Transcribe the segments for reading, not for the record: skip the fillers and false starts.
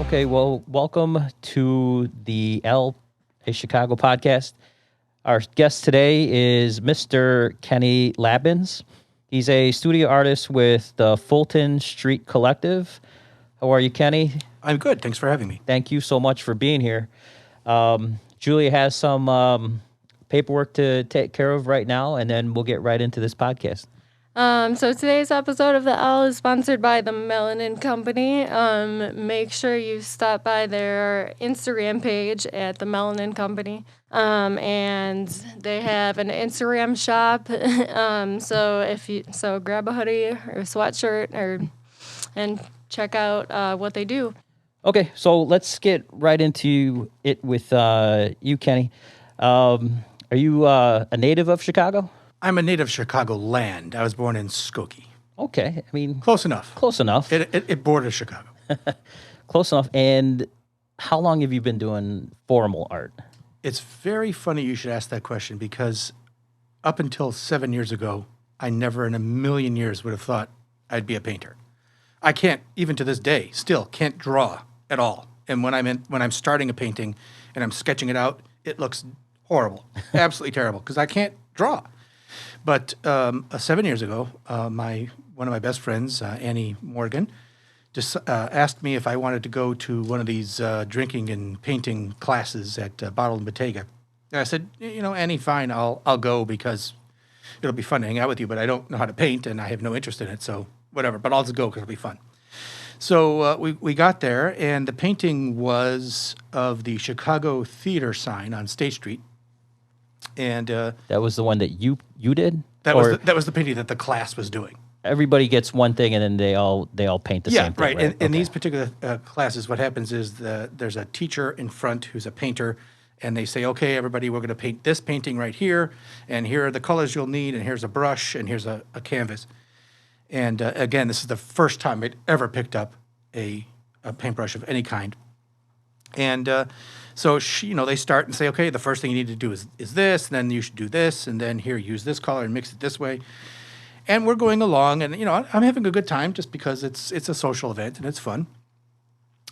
Okay, well, welcome to the a Chicago podcast. Our guest today is Mr. Kenny Lapins. He's a studio artist with the Fulton Street Collective. How are you, Kenny? I'm good. Thanks for having me. Thank you so much for being here. Julia has some paperwork to take care of right now, and then we'll get right into this podcast. So today's episode of the L is sponsored by the Melanin Company. Make sure you stop by their Instagram page at the Melanin Company. And they have an Instagram shop. So grab a hoodie or a sweatshirt and check out what they do. Okay, so let's get right into it with you, Kenny. Are you a native of Chicago? I'm a native Chicagoland. I was born in Skokie. Okay, I mean... Close enough. Close enough. It borders Chicago. Close enough. And how long have you been doing formal art? It's very funny you should ask that question because up until 7 years ago, I never in a million years would have thought I'd be a painter. I can't, even to this day, still can't draw at all. And when I'm starting a painting and I'm sketching it out, it looks horrible, absolutely terrible, because I can't draw. But 7 years ago, one of my best friends, Annie Morgan, just asked me if I wanted to go to one of these drinking and painting classes at Bottle and Bottega. And I said, Annie, fine, I'll go because it'll be fun to hang out with you, but I don't know how to paint and I have no interest in it, so whatever. But I'll just go because it'll be fun. So we got there, and the painting was of the Chicago Theater sign on State Street. And that was the one that you did? That was the painting that the class was doing. Everybody gets one thing, and then they all paint the same thing. Right. Right. In these particular classes, what happens is there's a teacher in front who's a painter, and they say, "Okay, everybody, we're going to paint this painting right here, and here are the colors you'll need, and here's a brush, and here's a canvas." And again, this is the first time I'd ever picked up a paintbrush of any kind. And so they start and say, okay, the first thing you need to do is this, and then you should do this, and then here, use this color and mix it this way. And we're going along, and I'm having a good time just because it's a social event and it's fun.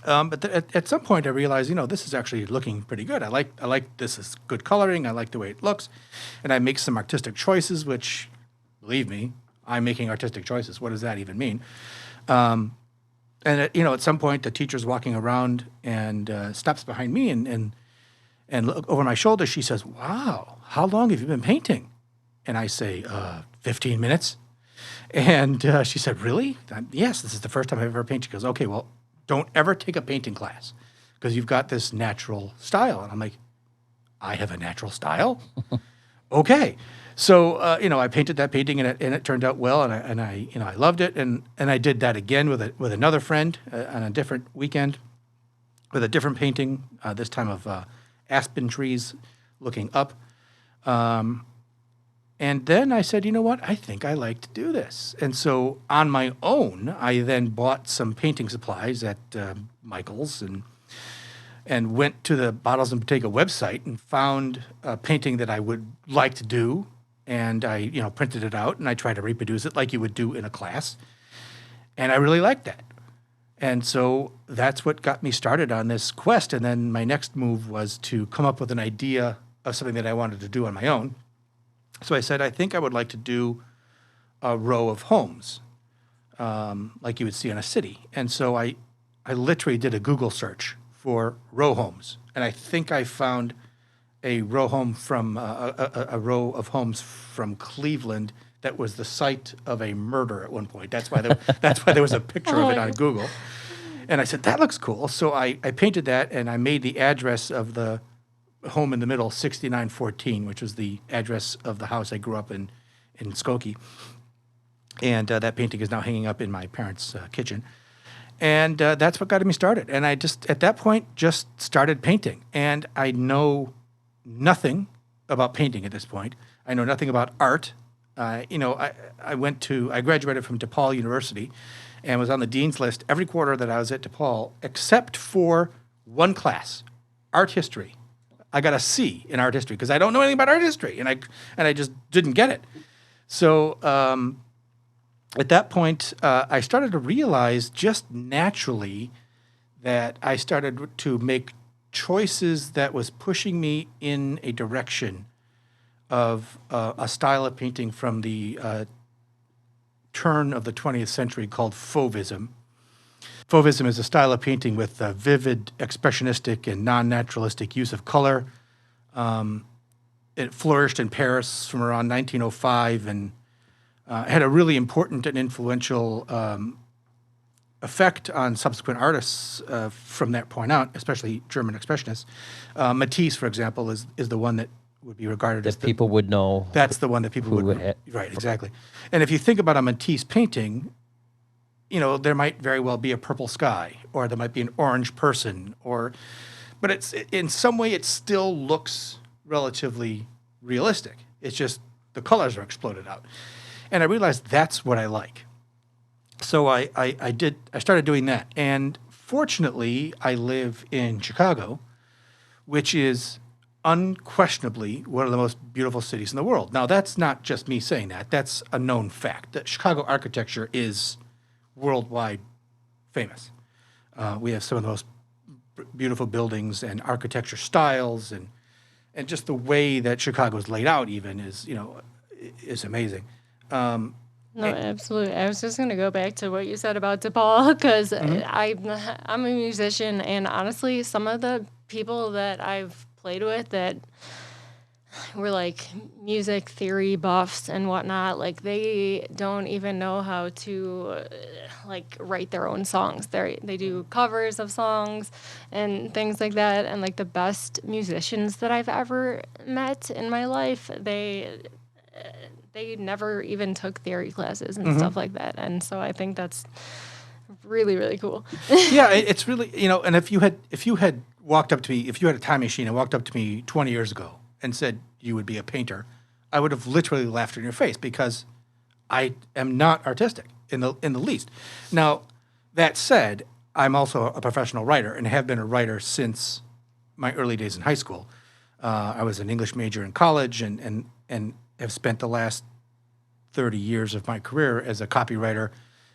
But at some point, I realized, this is actually looking pretty good. I like this is good coloring. I like the way it looks, and I make some artistic choices, which, believe me, I'm making artistic choices. What does that even mean? And at some point, the teacher's walking around and stops behind me and look over my shoulder. She says, "Wow, how long have you been painting?" And I say, 15 minutes. And she said, "Really?" "Yes, this is the first time I've ever painted." She goes, "Okay, well, don't ever take a painting class because you've got this natural style." And I'm like, "I have a natural style?" Okay. So, I painted that painting and it turned out well, and I loved it, and I did that again with another friend on a different weekend with a different painting, this time of aspen trees looking up. And then I said, you know what? I think I like to do this. And so on my own, I then bought some painting supplies at Michael's and went to the Bottles and Bottega website and found a painting that I would like to do. And I, printed it out and I tried to reproduce it like you would do in a class. And I really liked that. And so that's what got me started on this quest. And then my next move was to come up with an idea of something that I wanted to do on my own. So I said, I think I would like to do a row of homes, like you would see in a city. And so I literally did a Google search for row homes. And I think I found a row home from a row of homes from Cleveland that was the site of a murder at one point. That's why there was a picture of it on Google. And I said, that looks cool. So I painted that, and I made the address of the home in the middle 6914, which was the address of the house I grew up in Skokie. And that painting is now hanging up in my parents' kitchen. And that's what got me started. And I just, at that point, just started painting. And I know nothing about painting at this point. I know nothing about art. I graduated from DePaul University and was on the dean's list every quarter that I was at DePaul, except for one class, art history. I got a C in art history because I don't know anything about art history, and I just didn't get it. So at that point, I started to realize just naturally that I started to make choices that was pushing me in a direction of a style of painting from the turn of the 20th century called Fauvism. Fauvism is a style of painting with vivid, expressionistic, and non-naturalistic use of color. It flourished in Paris from around 1905 and had a really important and influential effect on subsequent artists from that point out, especially German expressionists. Matisse, for example, is the one that would be regarded as people would know. That's the one that people would right, exactly. And if you think about a Matisse painting, you know, there might very well be a purple sky, or there might be an orange person, but it's in some way it still looks relatively realistic. It's just the colors are exploded out. And I realized that's what I like. So I started doing that. And fortunately, I live in Chicago, which is unquestionably one of the most beautiful cities in the world. Now, that's not just me saying that. That's a known fact, that Chicago architecture is worldwide famous. We have some of the most beautiful buildings and architecture styles, and just the way that Chicago is laid out even is amazing. No, absolutely. I was just going to go back to what you said about DePaul, because I'm a musician, and honestly, some of the people that I've played with that were like music theory buffs and whatnot, like they don't even know how to like write their own songs. They do covers of songs and things like that. And like the best musicians that I've ever met in my life, they never even took theory classes and stuff like that. And so I think that's really, really cool. Yeah, it's really, and if you had walked up to me, if you had a time machine and walked up to me 20 years ago and said you would be a painter, I would have literally laughed in your face, because I am not artistic in the least. Now, that said, I'm also a professional writer and have been a writer since my early days in high school. I was an English major in college and have spent the last 30 years of my career as a copywriter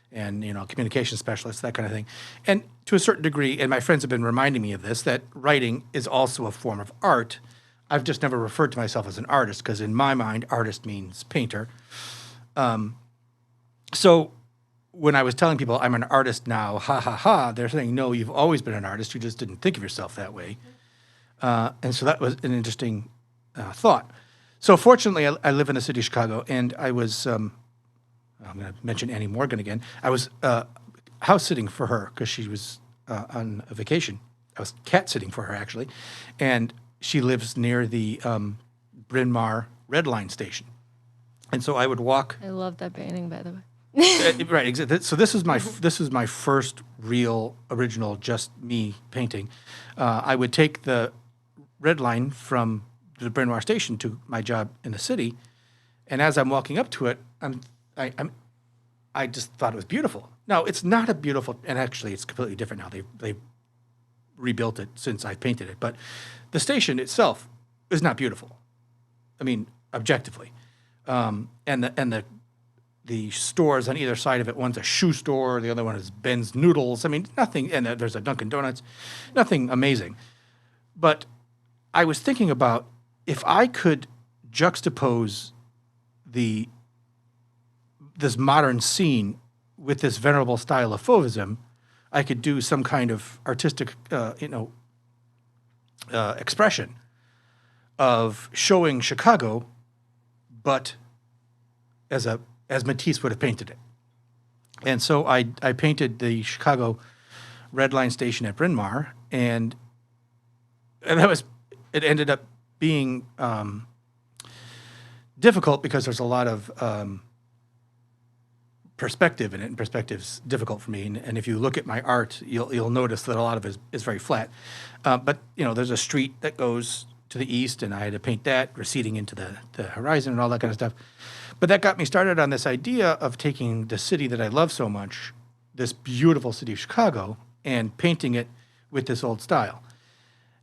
and communication specialist, that kind of thing. And to a certain degree, and my friends have been reminding me of this, that writing is also a form of art. I've just never referred to myself as an artist, because in my mind, artist means painter. So when I was telling people I'm an artist now, ha ha ha, they're saying, no, you've always been an artist. You just didn't think of yourself that way. And so that was an interesting thought. So fortunately, I live in the city of Chicago, and I was, I'm going to mention Annie Morgan again. I was house sitting for her because she was on a vacation. I was cat sitting for her, actually. And she lives near the Bryn Mawr Red Line station. And so I would walk. I love that painting, by the way. Right, exactly. So this is my first real original, just me painting. I would take the Red Line from the Bryn Mawr station to my job in the city, and as I'm walking up to it, I just thought it was beautiful. Now it's not a beautiful, and actually it's completely different now. They rebuilt it since I painted it, but the station itself is not beautiful. I mean, objectively, and the stores on either side of it. One's a shoe store, the other one is Ben's Noodles. I mean, nothing, and there's a Dunkin' Donuts, nothing amazing. But I was thinking about if I could juxtapose this modern scene with this venerable style of Fauvism, I could do some kind of artistic, expression of showing Chicago, but as Matisse would have painted it. And so I painted the Chicago Red Line station at Bryn Mawr, and it ended up being difficult because there's a lot of perspective in it, and perspective's difficult for me. And if you look at my art, you'll notice that a lot of it is very flat. But there's a street that goes to the east, and I had to paint that, receding into the horizon and all that kind of stuff. But that got me started on this idea of taking the city that I love so much, this beautiful city of Chicago, and painting it with this old style.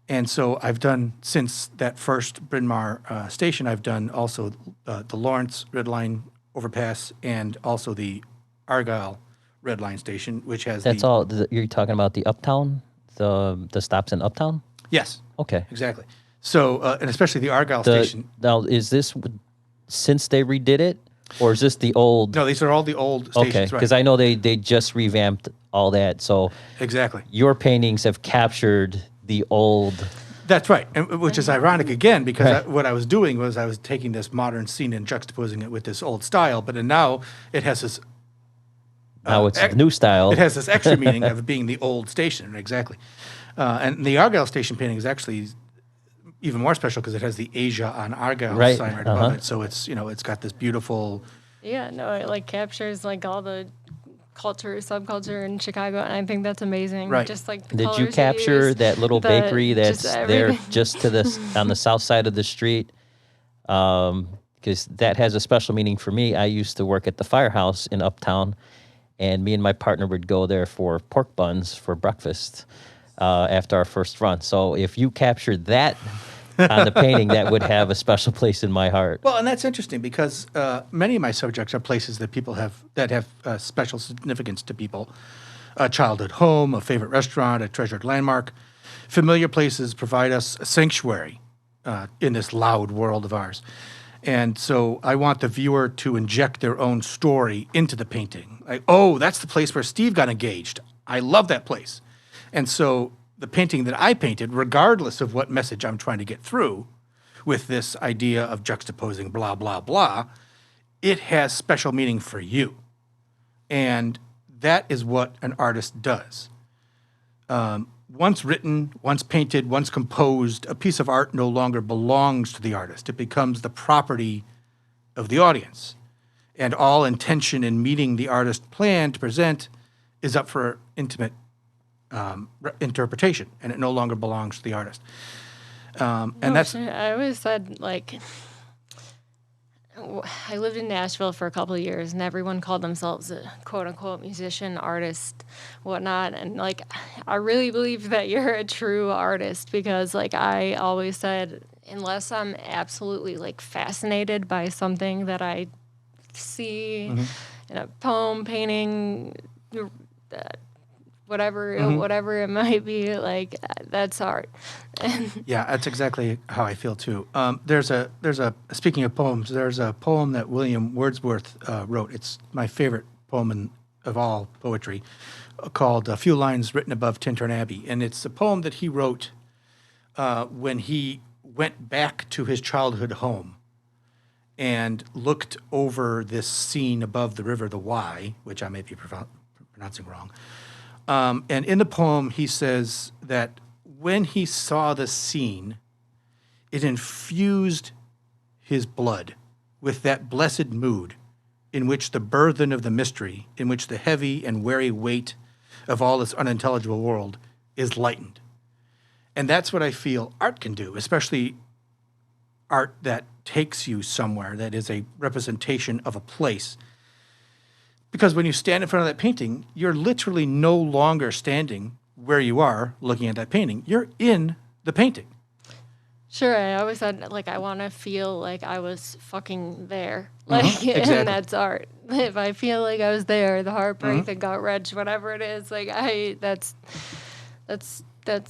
And so I've done, since that first Bryn Mawr station, I've done also the Lawrence Red Line overpass and also the Argyle Red Line station, which has all, you're talking about the Uptown the stops in Uptown? Yes, Okay. exactly. So, and especially the Argyle station. Now, is this since they redid it, or is this the old? No, these are all the old Okay, stations, because right? I know they just revamped all that. So Exactly. your paintings have captured the old. That's right, and, which is ironic again because Right. what I was doing was I was taking this modern scene and juxtaposing it with this old style, but then now it has this. Now it's ex- new style. It has this extra meaning of being the old station, exactly. And the Argyle station painting is actually even more special because it has the Asia on Argyle Right, sign right uh-huh. above it. So it's it's got this beautiful. Yeah, no, it like captures like all the culture, subculture in Chicago, and I think that's amazing. Right. Just like the Did you colors they capture use, that little the- bakery just that's there everything. just to this on the south side of the street? Because that has a special meaning for me. I used to work at the Firehouse in Uptown, and me and my partner would go there for pork buns for breakfast after our first run. So if you captured that on the painting, that would have a special place in my heart. Well, and that's interesting because many of my subjects are places that people have special significance to people. A childhood home, a favorite restaurant, a treasured landmark. Familiar places provide us a sanctuary in this loud world of ours. And so I want the viewer to inject their own story into the painting. Like, oh, that's the place where Steve got engaged. I love that place. And so the painting that I painted, regardless of what message I'm trying to get through with this idea of juxtaposing blah, blah, blah, it has special meaning for you. And that is what an artist does. Once written, once painted, once composed, a piece of art no longer belongs to the artist. It becomes the property of the audience. And all intention in meeting the artist's plan to present is up for intimate interpretation, and it no longer belongs to the artist. And No, that's sure. I always said like I lived in Nashville for a couple of years, and everyone called themselves a quote unquote musician, artist, whatnot. And like, I really believe that you're a true artist because, like, I always said, unless I'm absolutely like fascinated by something that I see in a poem, painting, whatever it might be, like that's art. yeah, that's exactly how I feel too. There's a speaking of poems, there's a poem that William Wordsworth wrote. It's my favorite poem of all poetry, called "A Few Lines Written Above Tintern Abbey," and it's a poem that he wrote when he went back to his childhood home and looked over this scene above the river, the Wye, which I may be pronouncing wrong. And in the poem, he says that when he saw the scene, it infused his blood with that blessed mood in which the burthen of the mystery, in which the heavy and weary weight of all this unintelligible world is lightened. And that's what I feel art can do, especially art that takes you somewhere, that is a representation of a place. Because when you stand in front of that painting, you're literally no longer standing where you are looking at that painting. You're in the painting. Sure, I always said like I want to feel like I was fucking there, like, exactly. and that's art. If I feel like I was there, the heartbreak, the gut wrench, whatever it is, like that's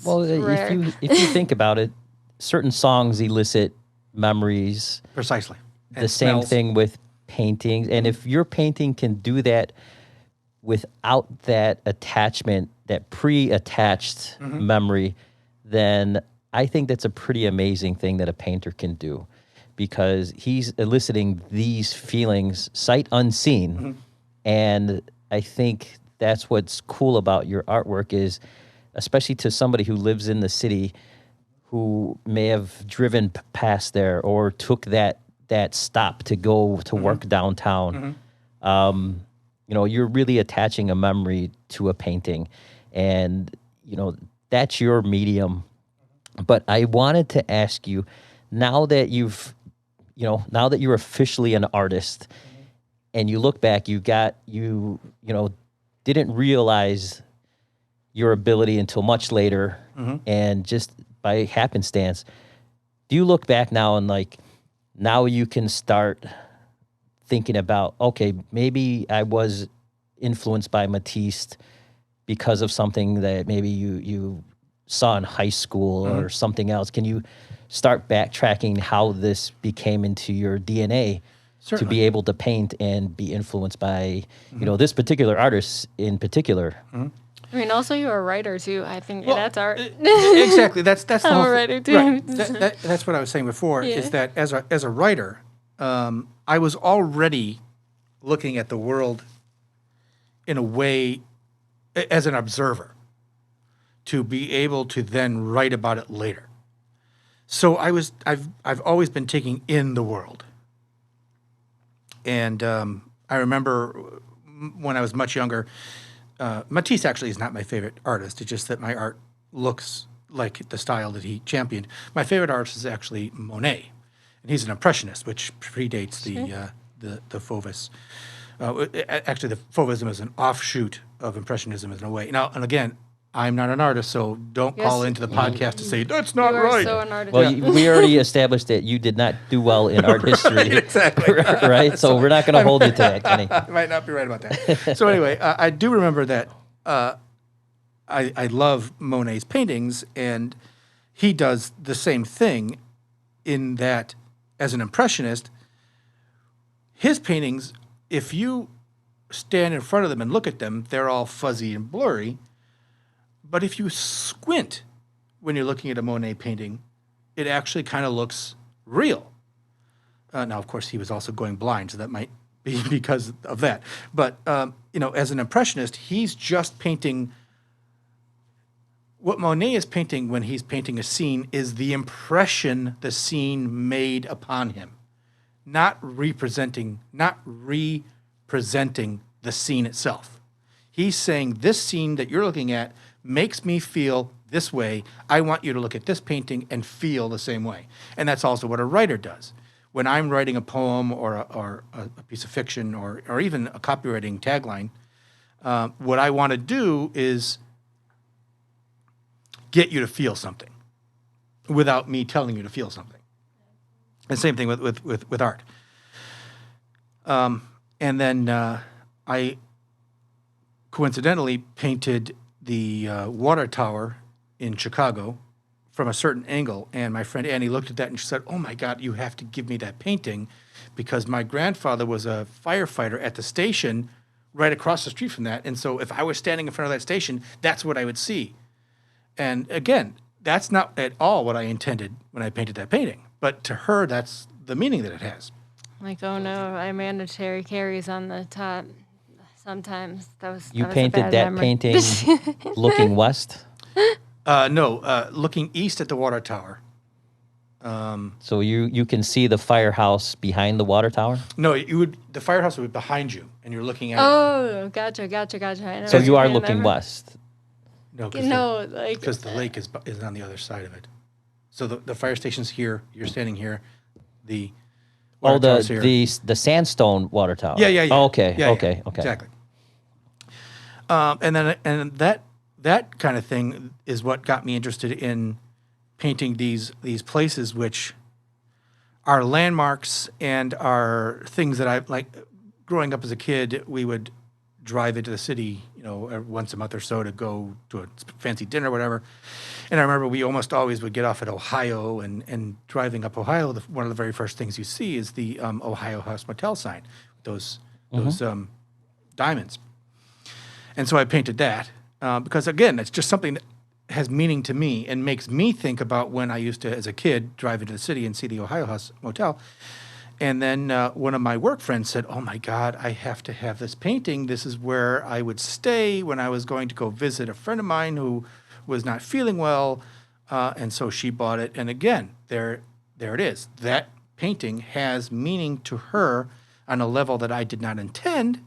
Well, rare. if you think about it, certain songs elicit memories. Precisely. The And same smells. thing with paintings. And if your painting can do that without that attachment, that pre-attached memory, then I think that's a pretty amazing thing that a painter can do, because he's eliciting these feelings sight unseen. And I think that's what's cool about your artwork is, especially to somebody who lives in the city, who may have driven past there or took that stop to go to work downtown. You're really attaching a memory to a painting, and that's your medium. But I wanted to ask you, now that you're officially an artist, and you look back, you didn't realize your ability until much later, and just by happenstance, do you look back now and like, now you can start thinking about, okay, maybe I was influenced by Matisse because of something that maybe you saw in high school or something else. Can you start backtracking how this became into your DNA to Certainly. be able to paint and be influenced by, this particular artist in particular? I mean, also you're a writer too. I think that's art. Exactly. That's the I'm whole a thing. writer too. Right. That's what I was saying before. Yeah. Is that as a writer, I was already looking at the world in a way as an observer to be able to then write about it later. So I've always been taking in the world. And I remember when I was much younger, Matisse actually is not my favorite artist. It's just that my art looks like the style that he championed. My favorite artist is actually Monet, and he's an impressionist, which predates the Fauvism. Actually, the Fauvism is an offshoot of impressionism in a way. Now, and again, I'm not an artist, so don't call Yes, into the podcast to say that's not You are right. so an artist. Well, we already established that you did not do well in art history. Exactly. Right? So we're not going to hold you to that, Kenny. I might not be right about that. So anyway, I do remember that I love Monet's paintings, and he does the same thing in that as an impressionist, his paintings, if you stand in front of them and look at them, they're all fuzzy and blurry. But if you squint when you're looking at a Monet painting, it actually kind of looks real. Now, of course, he was also going blind, so that might be because of that. But, as an impressionist, he's just painting. What Monet is painting when he's painting a scene is the impression the scene made upon him, not representing the scene itself. He's saying, this scene that you're looking at makes me feel this way. I want you to look at this painting and feel the same way. And that's also what a writer does. When I'm writing a poem or a piece of fiction or even a copywriting tagline, what I want to do is get you to feel something without me telling you to feel something. And same thing with art. And then I coincidentally painted the water tower in Chicago from a certain angle, and my friend Annie looked at that and she said, "Oh my God, you have to give me that painting because my grandfather was a firefighter at the station right across the street from that, and so if I was standing in front of that station, that's what I would see." And again, that's not at all what I intended when I painted that painting, but to her, that's the meaning that it has. Like, oh no, I mandatory carries on the top. Sometimes You that was a painted bad that memory. painting looking west? No, looking east at the water tower. So you can see the firehouse behind the water tower? No, the firehouse would be behind you, and you're looking at it. Oh, gotcha. I know So what you you're are saying, looking never- west. No, like because the lake is on the other side of it. So the fire station's here. You're standing here. The water tower's here. the sandstone water tower. Yeah. Oh, okay. Yeah, Okay. Exactly. And that kind of thing is what got me interested in painting these places, which are landmarks and are things that I like. Growing up as a kid, we would drive into the city, once a month or so to go to a fancy dinner or whatever. And I remember we almost always would get off at Ohio, and driving up Ohio, one of the very first things you see is the Ohio House Motel sign, those diamonds. And so I painted that because, again, it's just something that has meaning to me and makes me think about when I used to, as a kid, drive into the city and see the Ohio House Motel. And then one of my work friends said, "Oh, my God, I have to have this painting. This is where I would stay when I was going to go visit a friend of mine who was not feeling well." And so she bought it. And again, there it is. That painting has meaning to her on a level that I did not intend.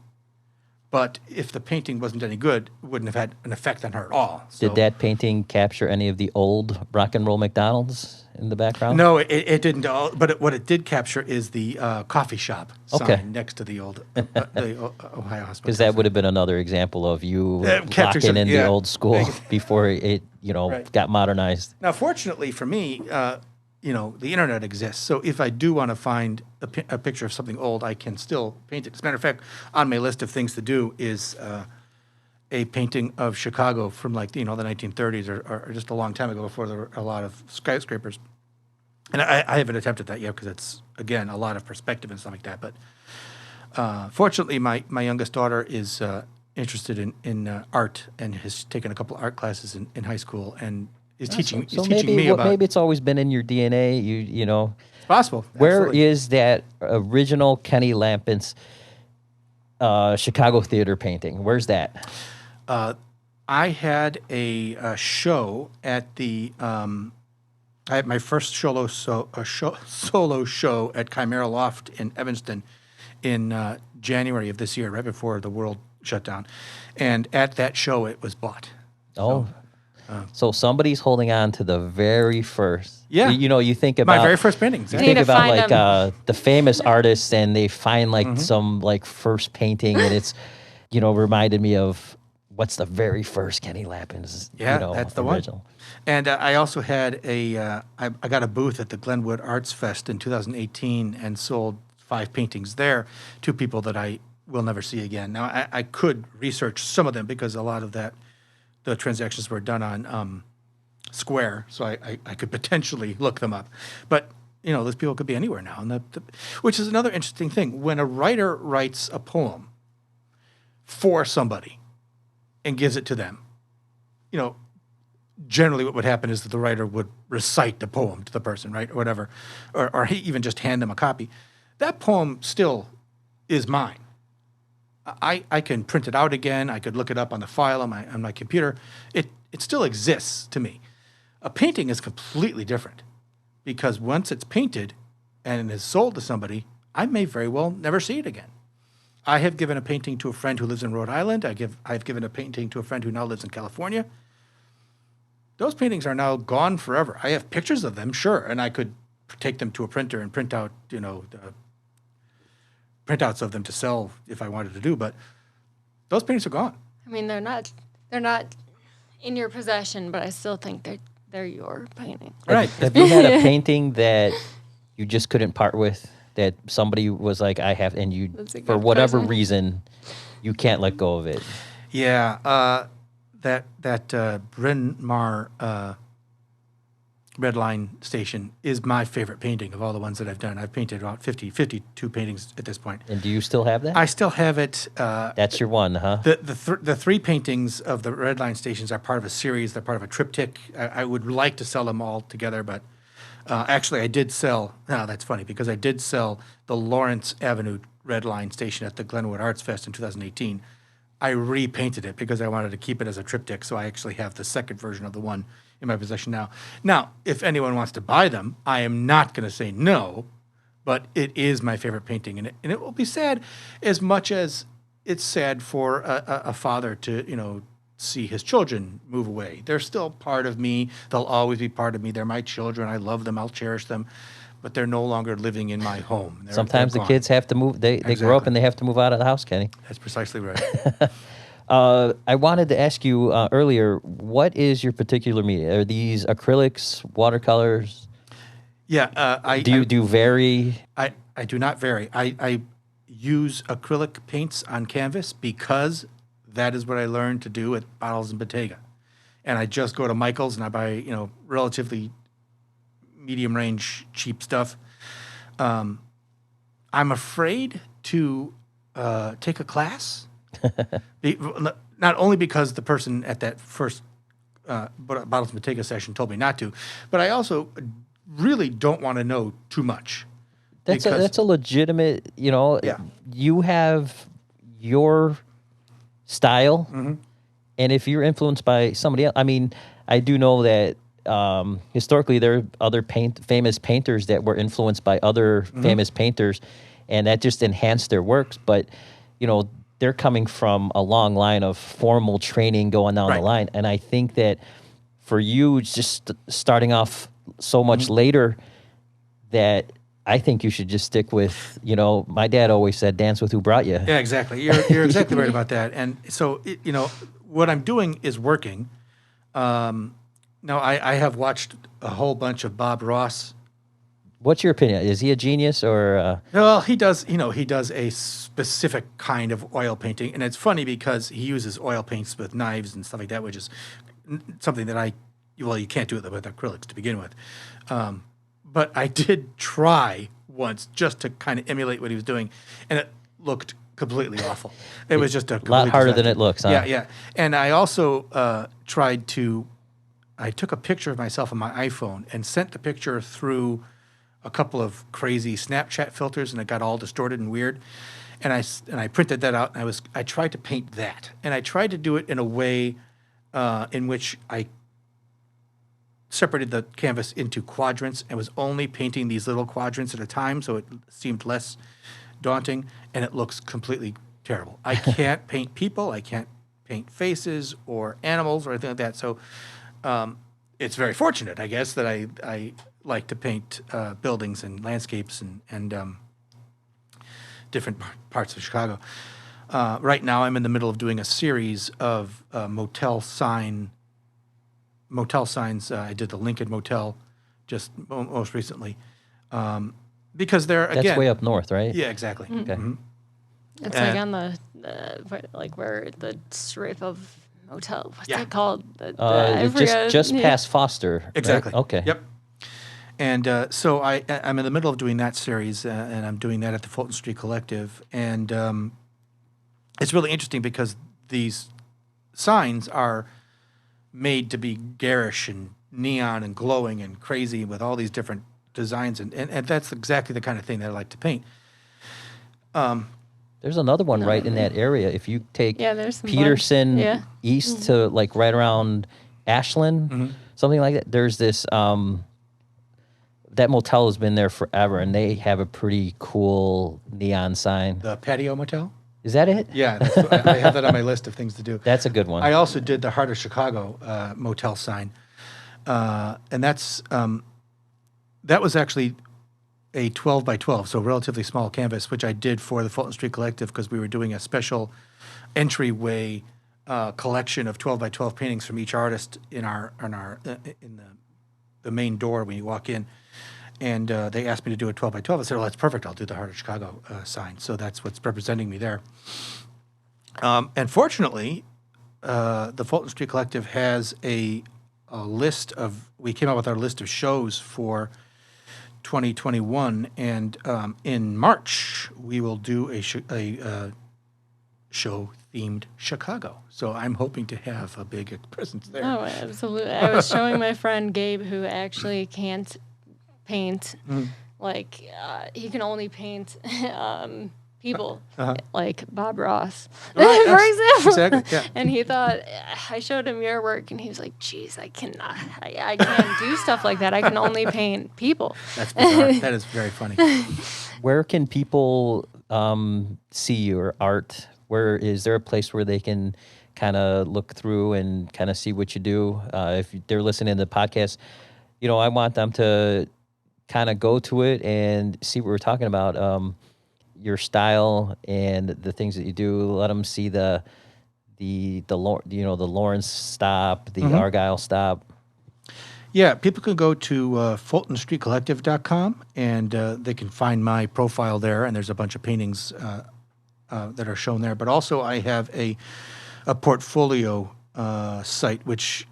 But if the painting wasn't any good, it wouldn't have had an effect on her at all. So, Did that painting capture any of the old rock and roll McDonald's in the background? No, it didn't. But what it did capture is the coffee shop sign next to the old the Ohio Hospital. Because that would have been another example of you capturing locking in some- the old school before it, Right. got modernized. Now, fortunately for me, the internet exists. So if I do want to find a picture of something old, I can still paint it. As a matter of fact, on my list of things to do is a painting of Chicago from like, the 1930s or just a long time ago before there were a lot of skyscrapers. And I haven't attempted that yet because it's, again, a lot of perspective and stuff like that. But fortunately, my youngest daughter is interested in art and has taken a couple art classes in high school and is teaching me about. Maybe it's always been in your DNA. You know, It's possible. Where Absolutely. is that original Kenny Lapins Chicago theater painting? Where's that? I had a show at the. I had my first solo show at Chimera Loft in Evanston in January of this year, right before the world shut down. And at that show, it was bought. Oh, so somebody's holding on to the very first. Yeah. You think about My very first painting. You Need think to about find like them. the famous artists, and they find like some like first painting, and it's reminded me of what's the very first Kenny Lapins. Yeah, that's the original. one. And I also had I got a booth at the Glenwood Arts Fest in 2018 and sold 5 paintings there to people that I will never see again. Now, I could research some of them because a lot of the transactions were done on Square, so I could potentially look them up. But, those people could be anywhere now, and which is another interesting thing. When a writer writes a poem for somebody and gives it to them, generally what would happen is that the writer would recite the poem to the person, right, or whatever, or he even just hand them a copy. That poem still is mine. I can print it out again. I could look it up on the file on my computer. It still exists to me. A painting is completely different because once it's painted and is sold to somebody, I may very well never see it again. I have given a painting to a friend who lives in Rhode Island. I've given a painting to a friend who now lives in California. Those paintings are now gone forever. I have pictures of them, sure, and I could take them to a printer and print out, printouts of them to sell if I wanted to do, but those paintings are gone. I mean, they're not in your possession, but I still think they're your painting. Right. Have you had a painting that you just couldn't part with, that somebody was like, I have, and you, That's a for good whatever present. reason, you can't let go of it? Yeah, that Bryn Mawr Red Line Station is my favorite painting of all the ones that I've done. I've painted about 52 paintings at this point. And do you still have that? I still have it. That's your one, huh? The 3 paintings of the Red Line Stations are part of a series. They're part of a triptych. I would like to sell them all together, but actually I did sell. No, that's funny because I did sell the Lawrence Avenue Red Line Station at the Glenwood Arts Fest in 2018. I repainted it because I wanted to keep it as a triptych, so I actually have the second version of the one in my possession now. Now, if anyone wants to buy them, I am not going to say no, but it is my favorite painting, and it will be sad as much as it's sad for a father to, see his children move away. They're still part of me. They'll always be part of me. They're my children. I love them. I'll cherish them, but they're no longer living in my home. Sometimes they're the gone. kids have to move. They grow up Exactly. and they have to move out of the house, Kenny. That's precisely right. I wanted to ask you earlier, what is your particular media? Are these acrylics, watercolors? Yeah, Do you vary? I do not vary. I use acrylic paints on canvas because that is what I learned to do at Bottles and Bottega. And I just go to Michael's and I buy, relatively medium range, cheap stuff. I'm afraid to take a class. Not only because the person at that first Bottles and Bottega session told me not to, but I also really don't want to know too much. That's a legitimate, Yeah. you have your style, Mm-hmm. and if you're influenced by somebody else, I mean, I do know that historically there are other famous painters that were influenced by other Mm-hmm. famous painters, and that just enhanced their works, but, they're coming from a long line of formal training going down the Right. line, and I think that for you, just starting off so much Mm-hmm. later, that I think you should just stick with, my dad always said, dance with who brought you. Yeah, exactly. You're exactly right about that. And so, what I'm doing is working. Now, I have watched a whole bunch of Bob Ross What's your opinion? Is he a genius or? Well, he does a specific kind of oil painting, and it's funny because he uses oil paints with knives and stuff like that, which is something that you can't do it with acrylics to begin with. But I did try once just to kind of emulate what he was doing, and it looked completely awful. It was just a lot harder than it looks, huh? Yeah, yeah. And I also I took a picture of myself on my iPhone and sent the picture through a couple of crazy Snapchat filters, and it got all distorted and weird. And I printed that out, and I tried to paint that, and I tried to do it in a way in which I separated the canvas into quadrants and was only painting these little quadrants at a time, so it seemed less daunting, and it looks completely terrible. I can't paint people. I can't paint faces or animals or anything like that. So it's very fortunate, I guess, that I like to paint buildings and landscapes and different parts of Chicago. Right now, I'm in the middle of doing a series of motel signs. I did the Lincoln Motel just most recently because they're again That's way up north, right? Yeah, exactly. Okay. Mm-hmm. It's like on where the strip of motel. What's it called? I forget. Just past Foster. right? Exactly. Okay. Yep. And so I'm in the middle of doing that series, and I'm doing that at the Fulton Street Collective. And it's really interesting because these signs are made to be garish and neon and glowing and crazy with all these different designs. And that's exactly the kind of thing that I like to paint. There's another one right in that area. If you take there's some Peterson east to like right around Ashland, something like that, there's this, that motel has been there forever, and they have a pretty cool neon sign. The Patio Motel? Is that it? Yeah, I have that on my list of things to do. That's a good one. I also did the Heart of Chicago motel sign, and that was actually a 12 by 12, so relatively small canvas, which I did for the Fulton Street Collective because we were doing a special entryway collection of 12 by 12 paintings from each artist in the main door when you walk in. And they asked me to do a 12 by 12. I said, "Well, that's perfect. I'll do the Heart of Chicago sign." So that's what's representing me there. And fortunately, the Fulton Street Collective has a list of. We came out with our list of shows for 2021, and in March we will do a show themed Chicago. So I'm hoping to have a big presence there. Oh, absolutely! I was showing my friend Gabe, who actually can't paint. Like he can only paint people, like Bob Ross, Right, for example. exactly, yeah. And he thought, I showed him your work, and he was like, "Geez, I cannot. I can't do stuff like that. I can only paint people." That's bizarre. That is very funny. Where can people see your art? Where is there a place where they can kind of look through and kind of see what you do? If they're listening to the podcast, I want them to kind of go to it and see what we're talking about, your style and the things that you do. Let them see the Lawrence stop, the Argyle stop. Yeah, people can go to FultonStreetCollective.com, and they can find my profile there, and there's a bunch of paintings that are shown there. But also I have a portfolio site which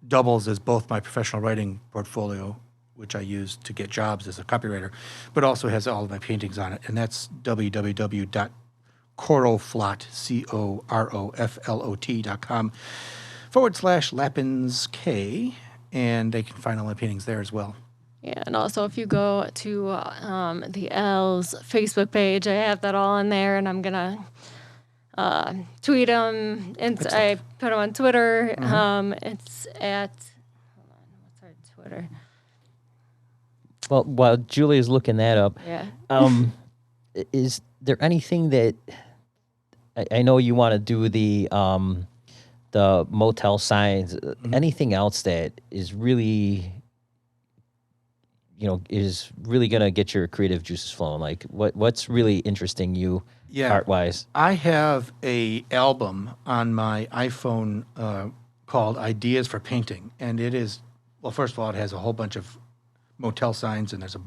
doubles as both my professional writing portfolio, which I use to get jobs as a copywriter, but also has all of my paintings on it. And that's www.coroflot.com/Lapins K, and they can find all my paintings there as well. Yeah, and also if you go to the L's Facebook page, I have that all in there, and I'm gonna tweet them, and I put them on Twitter. It's at hold on, what's our Twitter? Well, while Julie is looking that up, is there anything that I know you want to do the motel signs? Anything else that is really, is really gonna get your creative juices flowing? Like what's really interesting you art wise? I have a album on my iPhone called Ideas for Painting, and it is, well, first of all, it has a whole bunch of motel signs, and there's a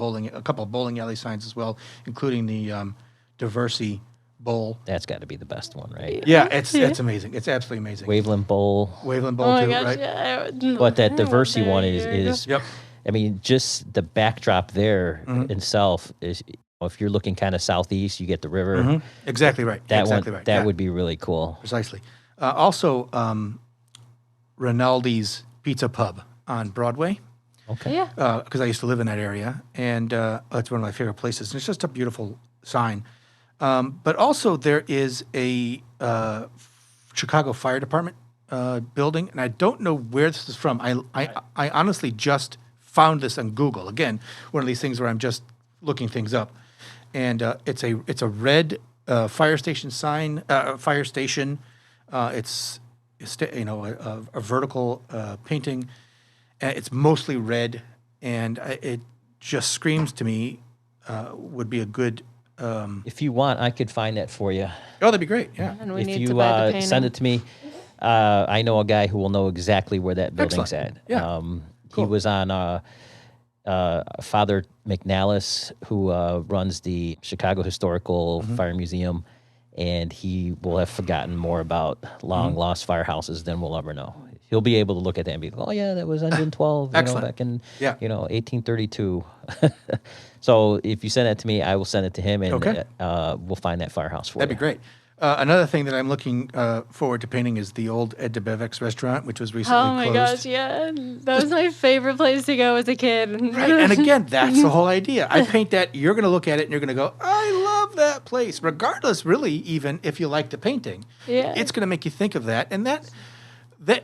couple of bowling alley signs as well, including the Diversey Bowl. That's got to be the best one, right? Yeah, it's amazing. It's absolutely amazing. Waveland Bowl. Waveland Bowl Oh my too, gosh, right? yeah. But that I diversity went one there a year ago. is Yep. I mean, just the backdrop there itself is, if you're looking kind of southeast, you get the river. Exactly right. That exactly one, right. that Yeah, would be really cool. precisely. Also, Rinaldi's Pizza Pub on Broadway, Okay. Yeah. because I used to live in that area, and it's one of my favorite places. And it's just a beautiful sign. But also, there is a Chicago Fire Department building, and I don't know where this is from. I honestly just found this on Google. Again, one of these things where I'm just looking things up, and it's a red fire station sign. Fire station. It's a vertical painting. It's mostly red, and it just screams to me would be a good. If you want, I could find that for you. Oh, that'd be great. Yeah. And we If need you to buy the painting. send it to me, I know a guy who will know exactly where that building's Excellent. at. Yeah. He Cool. was on Father McNallis, who runs the Chicago Historical Mm-hmm. Fire Museum, and he will have forgotten more about long Mm-hmm. lost firehouses than we'll ever know. He'll be able to look at that and be like, "Oh yeah, that was engine 12, Excellent. back in Yeah. 1832." So if you send that to me, I will send it to him, and Okay. we'll find that firehouse for That'd you. be great. Another thing that I'm looking forward to painting is the old Ed DeBevick's restaurant, which was recently Oh my closed. gosh, yeah. That was my favorite place to go as a kid. Right. And again, that's the whole idea. I paint that, you're going to look at it and you're going to go, I love that place. Regardless, really, even if you like the painting, Yeah. it's going to make you think of that. And that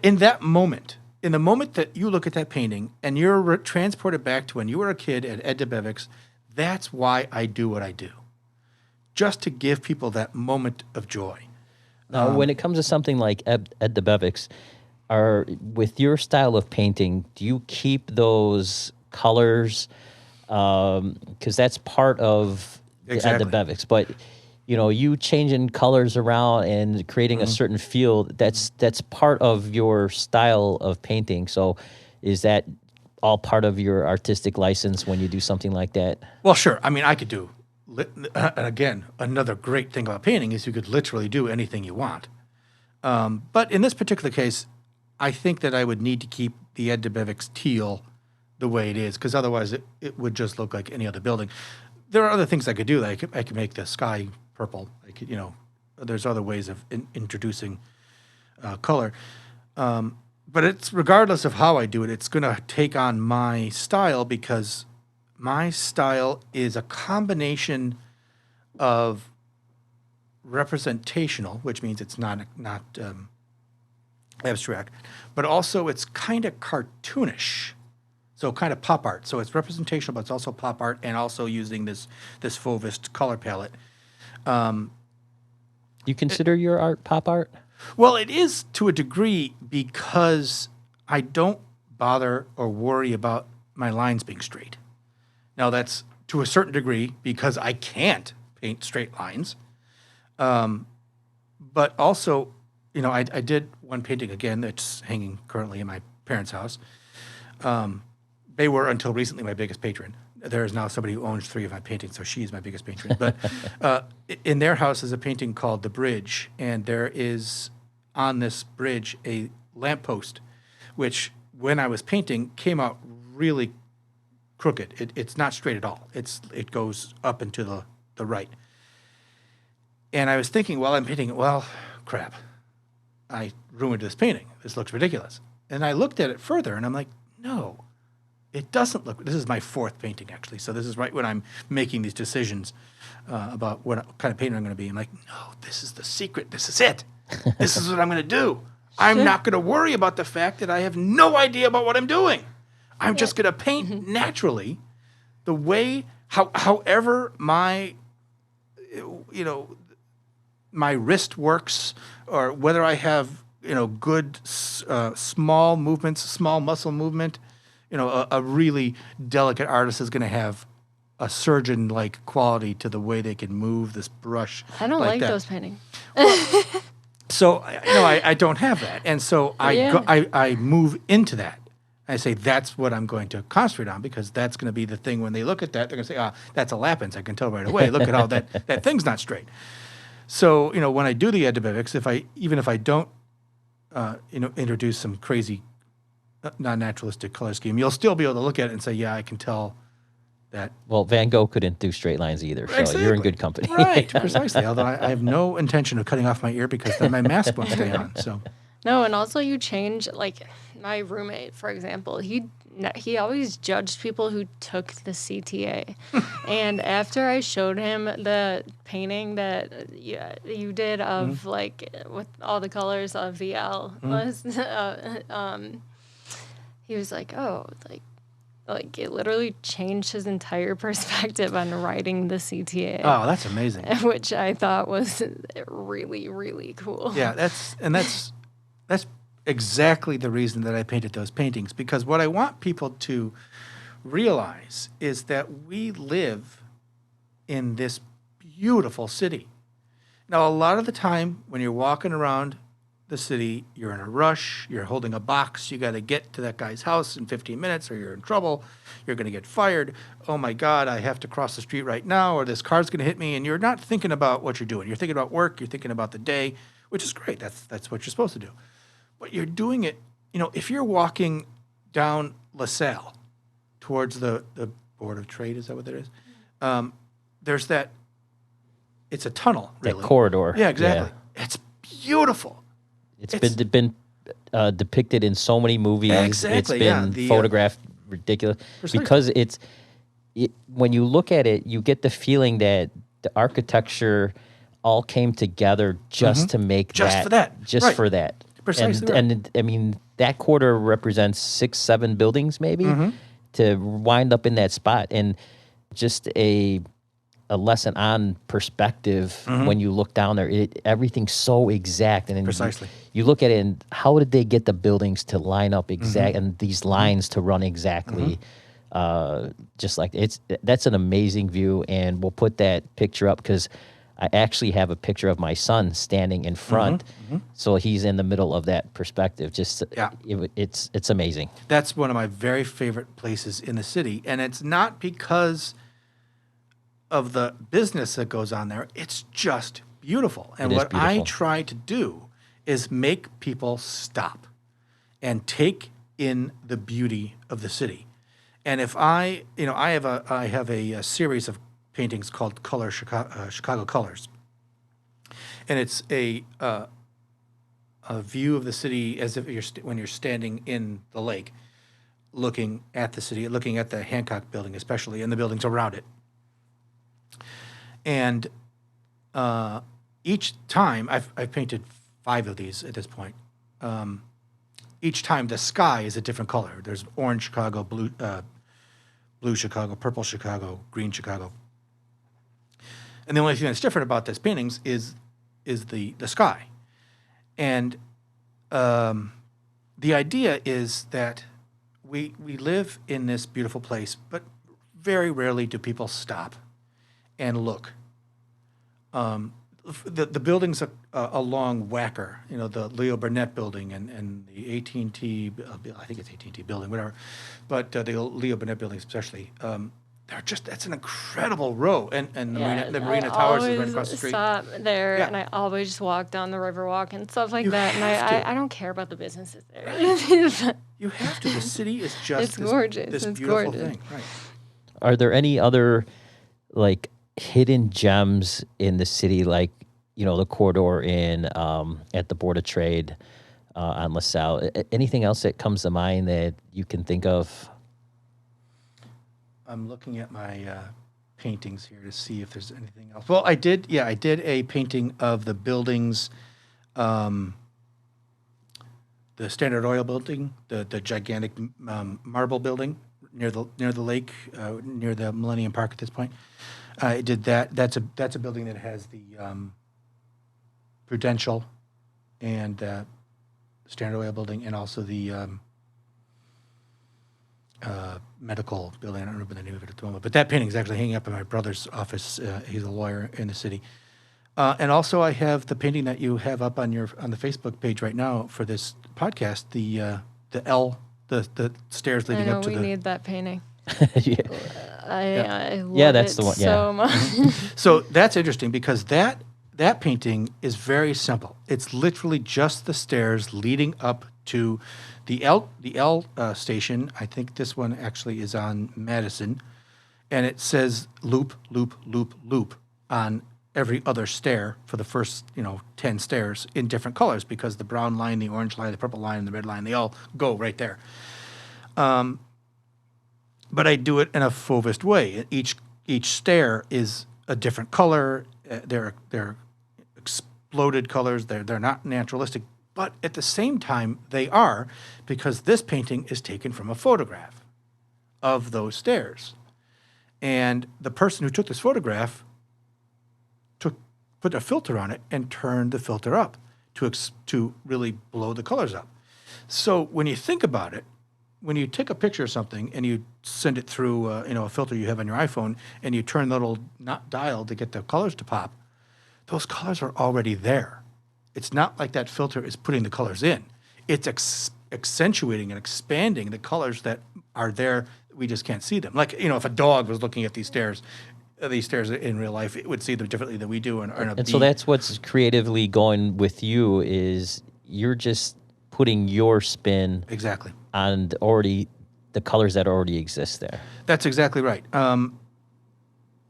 in that moment, in the moment that you look at that painting and you're transported back to when you were a kid at Ed DeBevick's, that's why I do what I do. Just to give people that moment of joy. Now, when it comes to something like Ed DeBevick's, with your style of painting, do you keep those colors? Because that's part of Exactly. Ed DeBevick's. But you changing colors around and creating a certain feel, that's part of your style of painting. So, is that all part of your artistic license when you do something like that? Well, sure. I mean, I could do, and again, another great thing about painting is you could literally do anything you want. But in this particular case, I think that I would need to keep the Ed DeBevick's teal the way it is, because otherwise it would just look like any other building. There are other things I could do. Like I could make the sky purple. I could, there's other ways of introducing color. But it's regardless of how I do it, it's going to take on my style, because my style is a combination of representational, which means it's not abstract, but also it's kind of cartoonish, so kind of pop art. So it's representational, but it's also pop art, and also using this Fauvist color palette. You consider your art pop art? Well, it is to a degree, because I don't bother or worry about my lines being straight. Now, that's to a certain degree because I can't paint straight lines. But also, I did one painting again that's hanging currently in my parents' house. They were, until recently, my biggest patron. There is now somebody who owns 3 of my paintings, so she's my biggest patron. But in their house is a painting called The Bridge, and there is on this bridge a lamppost, which, when I was painting, came out really crooked. It's not straight at all. It goes up and to the right. And I was thinking, while I'm painting it, well, crap, I ruined this painting. This looks ridiculous. And I looked at it further, and I'm like, no, it doesn't look. This is my 4th painting, actually. So this is right when I'm making these decisions about what kind of painter I'm going to be. I'm like, no, this is the secret. This is it. This is what I'm going to do. I'm not going to worry about the fact that I have no idea about what I'm doing. I'm just going to paint naturally, the way, however my wrist works, or whether I have, good small movements, small muscle movement. A really delicate artist is going to have a surgeon-like quality to the way they can move this brush. I don't like that. those paintings. So, I don't have that. And so I move into that. I say that's what I'm going to concentrate on because that's going to be the thing when they look at that, they're going to say, that's a Lapins. I can tell right away. Look at how that thing's not straight. So, when I do the Edinburghs, even if I don't, introduce some crazy non-naturalistic color scheme, you'll still be able to look at it and say, yeah, I can tell that. Well, Van Gogh couldn't do straight lines either, so you're in good company. Right, precisely. Although I have no intention of cutting off my ear because then my mask won't stay on. So. No, and also you change, like my roommate, for example, he always judged people who took the CTA. And after I showed him the painting that you did of like with all the colors of the L, he was like, oh, like it literally changed his entire perspective on writing the CTA. Oh, that's amazing. Which I thought was really, really cool. Yeah, that's exactly the reason that I painted those paintings, because what I want people to realize is that we live in this beautiful city. Now, a lot of the time when you're walking around the city, you're in a rush, you're holding a box, you got to get to that guy's house in 15 minutes or you're in trouble, you're going to get fired. Oh my God, I have to cross the street right now or this car's going to hit me. And you're not thinking about what you're doing. You're thinking about work, you're thinking about the day, which is great. That's what you're supposed to do. But you're doing it, if you're walking down LaSalle towards the Board of Trade, is that what that is? There's that, it's a tunnel, really. That corridor. Yeah, exactly. Yeah. It's beautiful. It's been depicted in so many movies. Exactly, it's been photographed ridiculous. Precisely. Because when you look at it, you get the feeling that the architecture all came together just to make just for that. Precisely. And I mean, that quarter represents 6-7 buildings maybe to wind up in that spot. And just a lesson on perspective when you look down there. Everything's so exact. And then precisely. You look at it and how did they get the buildings to line up exact and these lines to run exactly just like that's an amazing view. And we'll put that picture up because I actually have a picture of my son standing in front, so he's in the middle of that perspective. It's amazing. That's one of my very favorite places in the city, and it's not because of the business that goes on there. It's just beautiful. And what I try to do is make people stop and take in the beauty of the city. And if I have a series of paintings called Chicago Colors, and it's a view of the city as if when you're standing in the lake, looking at the city, looking at the Hancock Building, especially, and the buildings around it. And each time I've painted 5 of these at this point. Each time the sky is a different color. There's orange Chicago, blue Chicago, purple Chicago, green Chicago. And the only thing that's different about this paintings is the sky. And the idea is that we live in this beautiful place, but very rarely do people stop and look. The buildings along Wacker, the Leo Burnett building and the AT&T, I think it's AT&T building, whatever, but the Leo Burnett building especially, that's an incredible row, and the Marina Towers is right across the street. Stop there, and I always just walk down the Riverwalk and stuff like that. And I don't care about the businesses there. You have to. The city is just gorgeous. This it's beautiful gorgeous. thing. Right. Are there any other hidden gems in the city, like the corridor at the Board of Trade on LaSalle? Anything else that comes to mind that you can think of? I'm looking at my paintings here to see if there's anything else. Well, I did a painting of the buildings, the Standard Oil building, the gigantic marble building near the lake, near the Millennium Park at this point. I did that. That's a building that has the Prudential and Standard Oil building, and also the medical building. I don't remember the name of it at the moment, but that painting is actually hanging up in my brother's office. He's a lawyer in the city. And also I have the painting that you have up on the Facebook page right now for this podcast, the L the stairs I leading know up to we the. need that painting. Yeah. I love Yeah, that's it the one, so yeah. much. So that's interesting because that painting is very simple. It's literally just the stairs leading up to the L station. I think this one actually is on Madison, and it says loop, loop, loop, loop on every other stair for the first 10 stairs in different colors because the brown line, the orange line, the purple line, and the red line, they all go right there. But I do it in a Fauvist way. Each stair is a different color. They're exploded colors. They're not naturalistic, but at the same time they are, because this painting is taken from a photograph of those stairs, and the person who took this photograph put a filter on it and turned the filter up to really blow the colors up. So when you think about it, when you take a picture of something and you send it through, a filter you have on your iPhone, and you turn the little dial to get the colors to pop, those colors are already there. It's not like that filter is putting the colors in. It's accentuating and expanding the colors that are there. We just can't see them. Like, if a dog was looking at these stairs in real life, it would see them differently than we do. And so that's what's creatively going with you is you're just putting your spin exactly on the colors that already exist there. That's exactly right.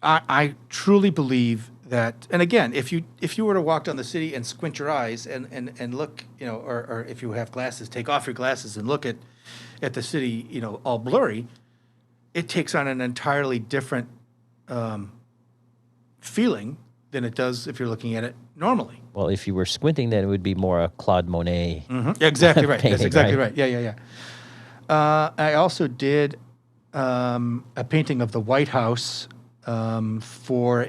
I truly believe that, and again, if you were to walk down the city and squint your eyes and look, or if you have glasses, take off your glasses and look at the city, all blurry, it takes on an entirely different feeling than it does if you're looking at it normally. Well, if you were squinting, then it would be more a Claude Monet. Mm-hmm. Exactly right. Painting, That's exactly right? right. Yeah. I also did a painting of the White House for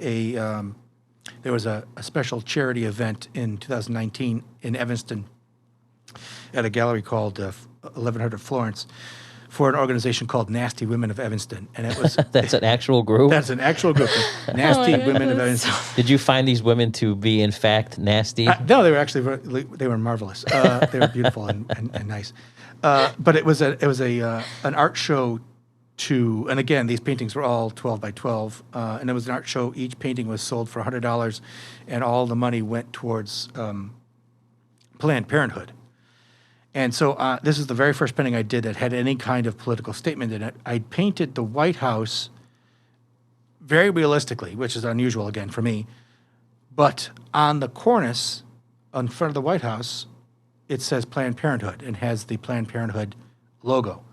there was a special charity event in 2019 in Evanston at a gallery called 1100 Florence for an organization called Nasty Women of Evanston. And it was That's an actual group? That's an actual group. Nasty Women of Evanston. Did you find these women to be, in fact, nasty? No, they were actually they were marvelous. They were beautiful and nice. But it was an art show and again, these paintings were all 12 by 12, and it was an art show. Each painting was sold for $100, and all the money went towards Planned Parenthood. And so this is the very first painting I did that had any kind of political statement in it. I painted the White House very realistically, which is unusual again for me, but on the cornice in front of the White House, it says Planned Parenthood and has the Planned Parenthood logo.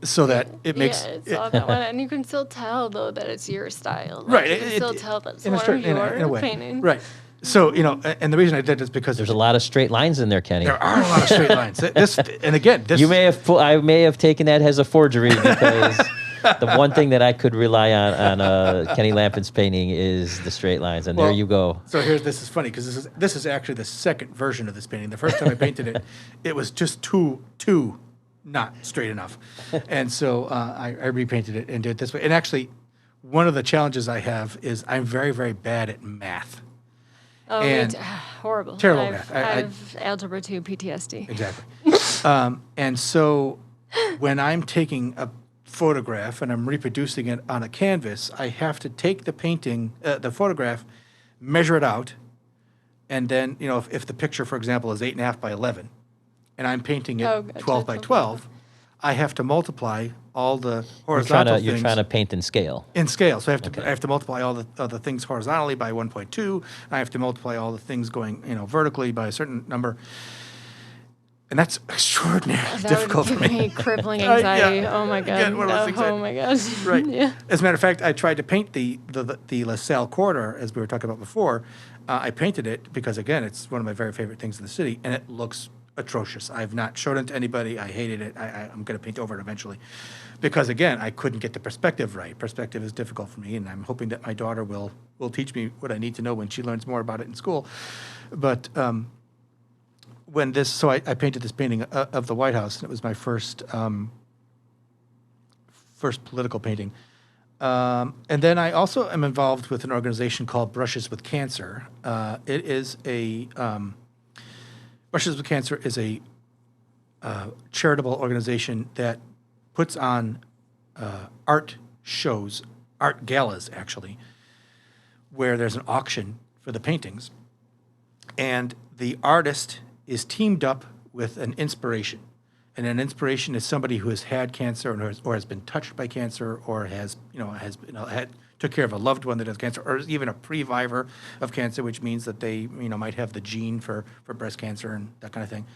So that it makes... Yeah, it's all that one. And you can still tell, though, that it's your style. Right. You can still tell that's in one of in a your way. paintings. Right. So, and the reason I did it is because There's a lot of straight lines in there, Kenny. there are a lot of straight lines. This I may have taken that as a forgery because the one thing that I could rely on Kenny Lapins painting is the straight lines, and there you go. So this is funny because this is actually the second version of this painting. The first time I painted it, it was just too not straight enough, and so I repainted it and did it this way. And actually, one of the challenges I have is I'm very, very bad at math. Oh, and horrible. terrible I've, math. I have Algebra 2 PTSD. Exactly. And so when I'm taking a photograph and I'm reproducing it on a canvas, I have to take the painting, the photograph, measure it out, and then, if the picture, for example, is 8.5 by 11, and I'm painting it Gotcha. 12 by 12, I have to multiply all the horizontal things. You're trying to paint in scale. In scale. So I have to multiply all the things horizontally by 1.2. I have to multiply all the things going, vertically by a certain number. And that's extraordinarily difficult for That would give me. me crippling anxiety. Yeah. Oh, my God. Again, one of those things Oh, my gosh. Right. Yeah. As a matter of fact, I tried to paint the LaSalle corridor, as we were talking about before. I painted it because, again, it's one of my very favorite things in the city, and it looks atrocious. I've not shown it to anybody. I hated it. I'm going to paint over it eventually. Because, again, I couldn't get the perspective right. Perspective is difficult for me, and I'm hoping that my daughter will teach me what I need to know when she learns more about it in school. But I painted this painting of the White House, and it was my first political painting. And then I also am involved with an organization called Brushes with Cancer. Brushes with Cancer is a charitable organization that puts on art shows, art galas, actually, where there's an auction for the paintings. And the artist is teamed up with an inspiration. And an inspiration is somebody who has had cancer or has been touched by cancer or took care of a loved one that has cancer, or even a previvor of cancer, which means that they might have the gene for breast cancer and that kind of thing.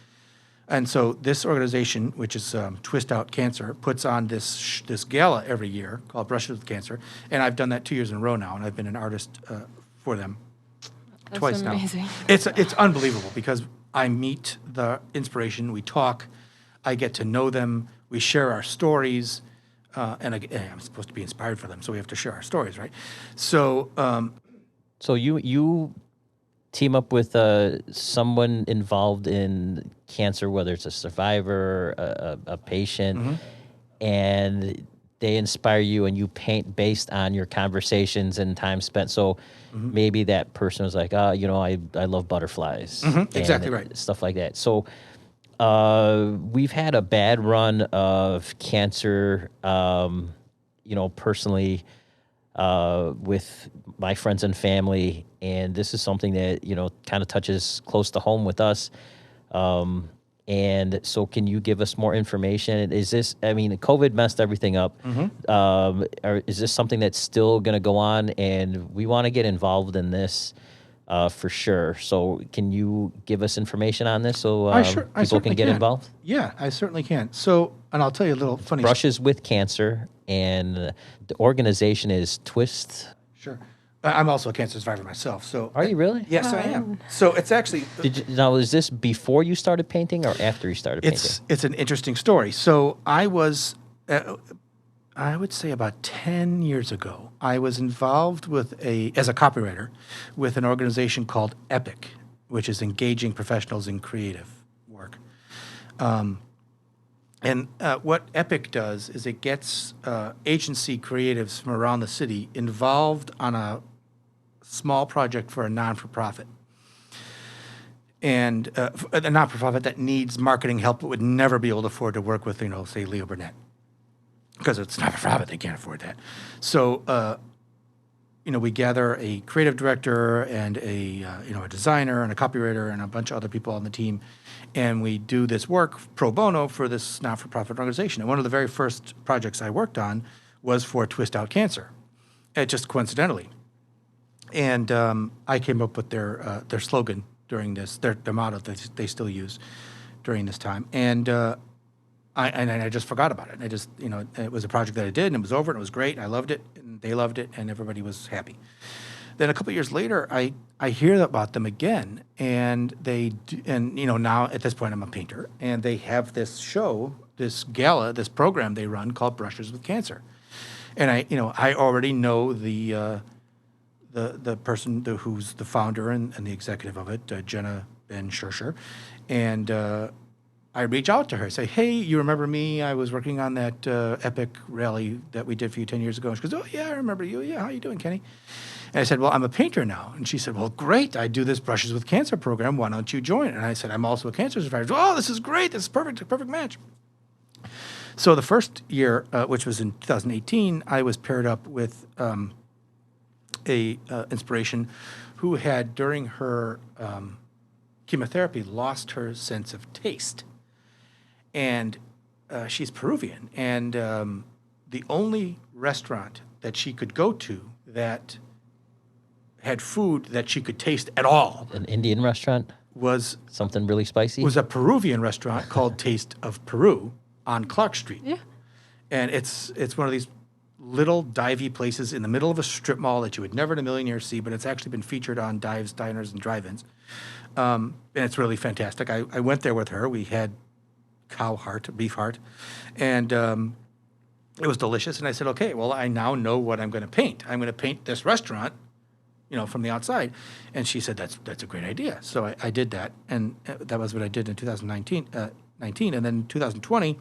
And so this organization, which is Twist Out Cancer, puts on this gala every year called Brushes with Cancer. And I've done that 2 years in a row now, and I've been an artist for them twice amazing. now. It's unbelievable because I meet the inspiration, we talk, I get to know them, we share our stories, and I'm supposed to be inspired for them, so we have to share our stories, right? So, So you team up with someone involved in cancer, whether it's a survivor, a patient, and they inspire you, and you paint based on your conversations and time spent. So maybe that person was like, I love butterflies. Exactly and right. Stuff like that. So we've had a bad run of cancer, personally, with my friends and family, and this is something that kind of touches close to home with us. And so, can you give us more information? Is this? I mean, COVID messed everything up. Or is this something that's still going to go on? And we want to get involved in this for sure. So, can you give us information on this so I people certainly can get involved? Yeah, I certainly can. So, and I'll tell you a little funny Brushes with Cancer, and the organization is Twist. Sure. I'm also a cancer survivor myself. So Are you really? Yes, I am. So it's actually Now, is this before you started painting or after you started painting? it's an interesting story. So I was, I would say about 10 years ago, I was involved as a copywriter with an organization called EPIC, which is Engaging Professionals in Creative Work. And what EPIC does is it gets agency creatives from around the city involved on a small project for a non-for-profit. And a not-for-profit that needs marketing help but would never be able to afford to work with, say, Leo Burnett. Because it's not-for-profit, they can't afford that. So, we gather a creative director and a designer and a copywriter and a bunch of other people on the team, and we do this work pro bono for this not-for-profit organization. And one of the very first projects I worked on was for Twist Out Cancer, just coincidentally. And I came up with their slogan during this, their motto that they still use during this time. And I just forgot about it. I just, it was a project that I did, and it was over, and it was great, and I loved it, and they loved it, and everybody was happy. Then a couple of years later, I hear about them again, and now at this point I'm a painter, and they have this show, this gala, this program they run called Brushes with Cancer. And I already know the person who's the founder and the executive of it, Jenna Ben Schercher, and I reach out to her, say, hey, you remember me? I was working on that epic rally that we did for you 10 years ago. And she goes, oh, yeah, I remember you. Yeah, how you doing, Kenny? And I said, well, I'm a painter now. And she said, well, great. I do this Brushes with Cancer program. Why don't you join? And I said, I'm also a cancer survivor. Oh, this is great. This is perfect match. So the first year, which was in 2018, I was paired up with a inspiration who had, during her chemotherapy, lost her sense of taste. And she's Peruvian. And the only restaurant that she could go to that had food that she could taste at all. An Indian restaurant? Was something really spicy? Was a Peruvian restaurant called Taste of Peru on Clark Street. Yeah. And it's one of these little divey places in the middle of a strip mall that you would never in a million years see, but it's actually been featured on dives, diners, and drive-ins. And it's really fantastic. I went there with her. We had beef heart, and it was delicious. And I said, okay, well, I now know what I'm going to paint. I'm going to paint this restaurant, from the outside. And she said, that's a great idea. So I did that, and that was what I did in 2019. And then 2020,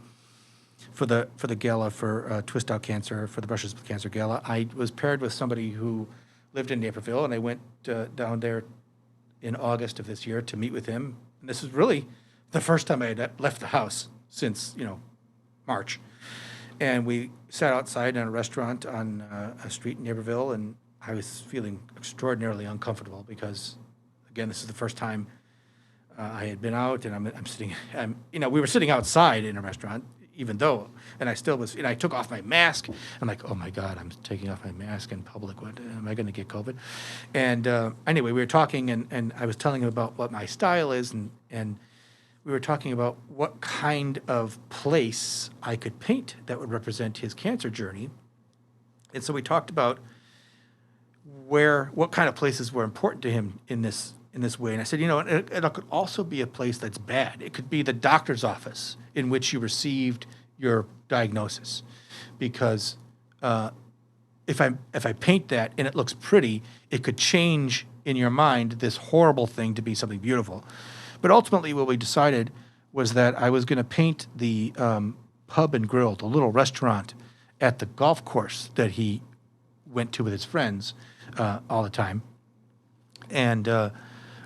for the gala for Twist Out Cancer, for the Brushes with Cancer gala, I was paired with somebody who lived in Naperville, and I went down there in August of this year to meet with him. And this is really the first time I had left the house since, March. And we sat outside in a restaurant on a street in Naperville, and I was feeling extraordinarily uncomfortable because, again, this is the first time I had been out, and I'm sitting, we were sitting outside in a restaurant, even though, and I still was, I took off my mask. I'm like, oh my God, I'm taking off my mask in public. What, am I going to get COVID? And anyway, we were talking, and I was telling him about what my style is, and we were talking about what kind of place I could paint that would represent his cancer journey. And so we talked about what kind of places were important to him in this way. And I said, it could also be a place that's bad. It could be the doctor's office in which you received your diagnosis. Because if I paint that and it looks pretty, it could change in your mind this horrible thing to be something beautiful. But ultimately what we decided was that I was going to paint the pub and grill, the little restaurant at the golf course that he went to with his friends all the time. And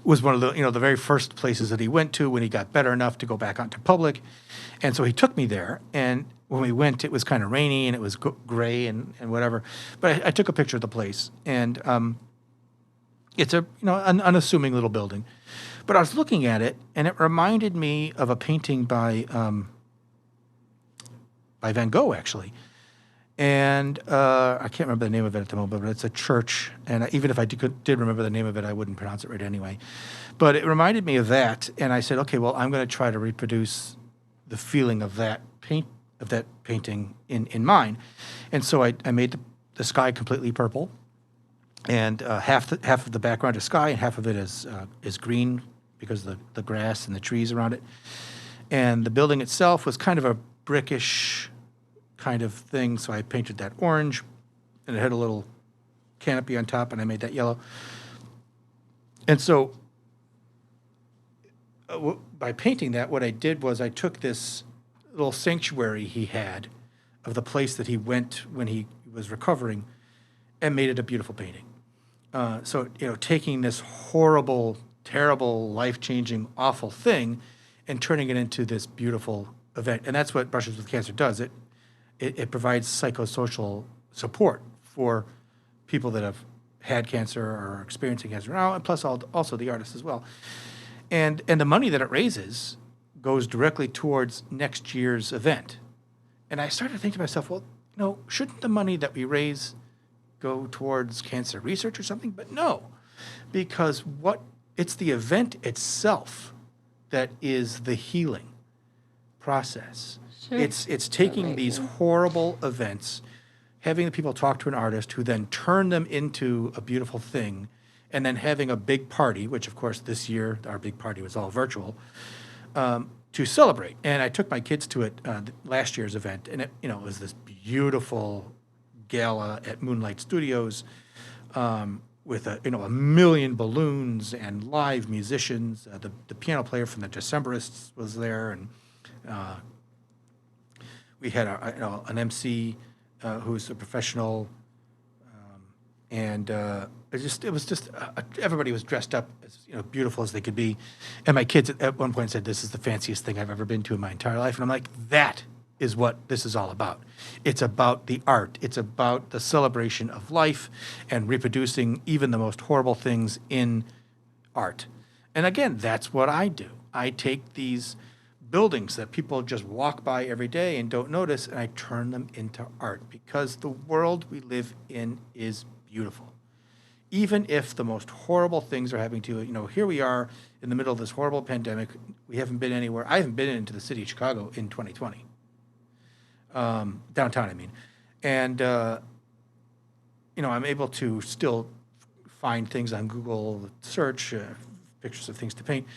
was one of the very first places that he went to when he got better enough to go back onto public. And so he took me there, and when we went, it was kind of rainy and it was gray and whatever. But I took a picture of the place, and it's an unassuming little building. But I was looking at it, and it reminded me of a painting by Van Gogh, actually. And I can't remember the name of it at the moment, but it's a church. And even if I did remember the name of it, I wouldn't pronounce it right anyway. But it reminded me of that, and I said, okay, well, I'm going to try to reproduce the feeling of that painting in mine. And so I made the sky completely purple, and half of the background is sky, and half of it is green because of the grass and the trees around it. And the building itself was kind of a brickish kind of thing, so I painted that orange, and it had a little canopy on top, and I made that yellow. And so by painting that, what I did was I took this little sanctuary he had of the place that he went when he was recovering and made it a beautiful painting. So, taking this horrible, terrible, life-changing, awful thing and turning it into this beautiful event. And that's what Brushes with Cancer does. It provides psychosocial support for people that have had cancer or are experiencing cancer now, and plus also the artists as well. And the money that it raises goes directly towards next year's event. And I started to think to myself, well, shouldn't the money that we raise go towards cancer research or something? But no, because it's the event itself that is the healing process. Sure. It's taking these horrible events, having the people talk to an artist who then turn them into a beautiful thing, and then having a big party, which of course this year our big party was all virtual, to celebrate. And I took my kids to it last year's event, and it was this beautiful gala at Moonlight Studios with a million balloons and live musicians. The piano player from the Decemberists was there, and we had an MC who's a professional, and it was just everybody was dressed up as beautiful as they could be. And my kids at one point said, "This is the fanciest thing I've ever been to in my entire life." And I'm like, that is what this is all about. It's about the art. It's about the celebration of life and reproducing even the most horrible things in art. And again, that's what I do. I take these buildings that people just walk by every day and don't notice, and I turn them into art, because the world we live in is beautiful. Even if the most horrible things are happening to you, here we are in the middle of this horrible pandemic. We haven't been anywhere. I haven't been into the city of Chicago in 2020. Downtown, I mean. And, I'm able to still find things on Google search, pictures of things to paint,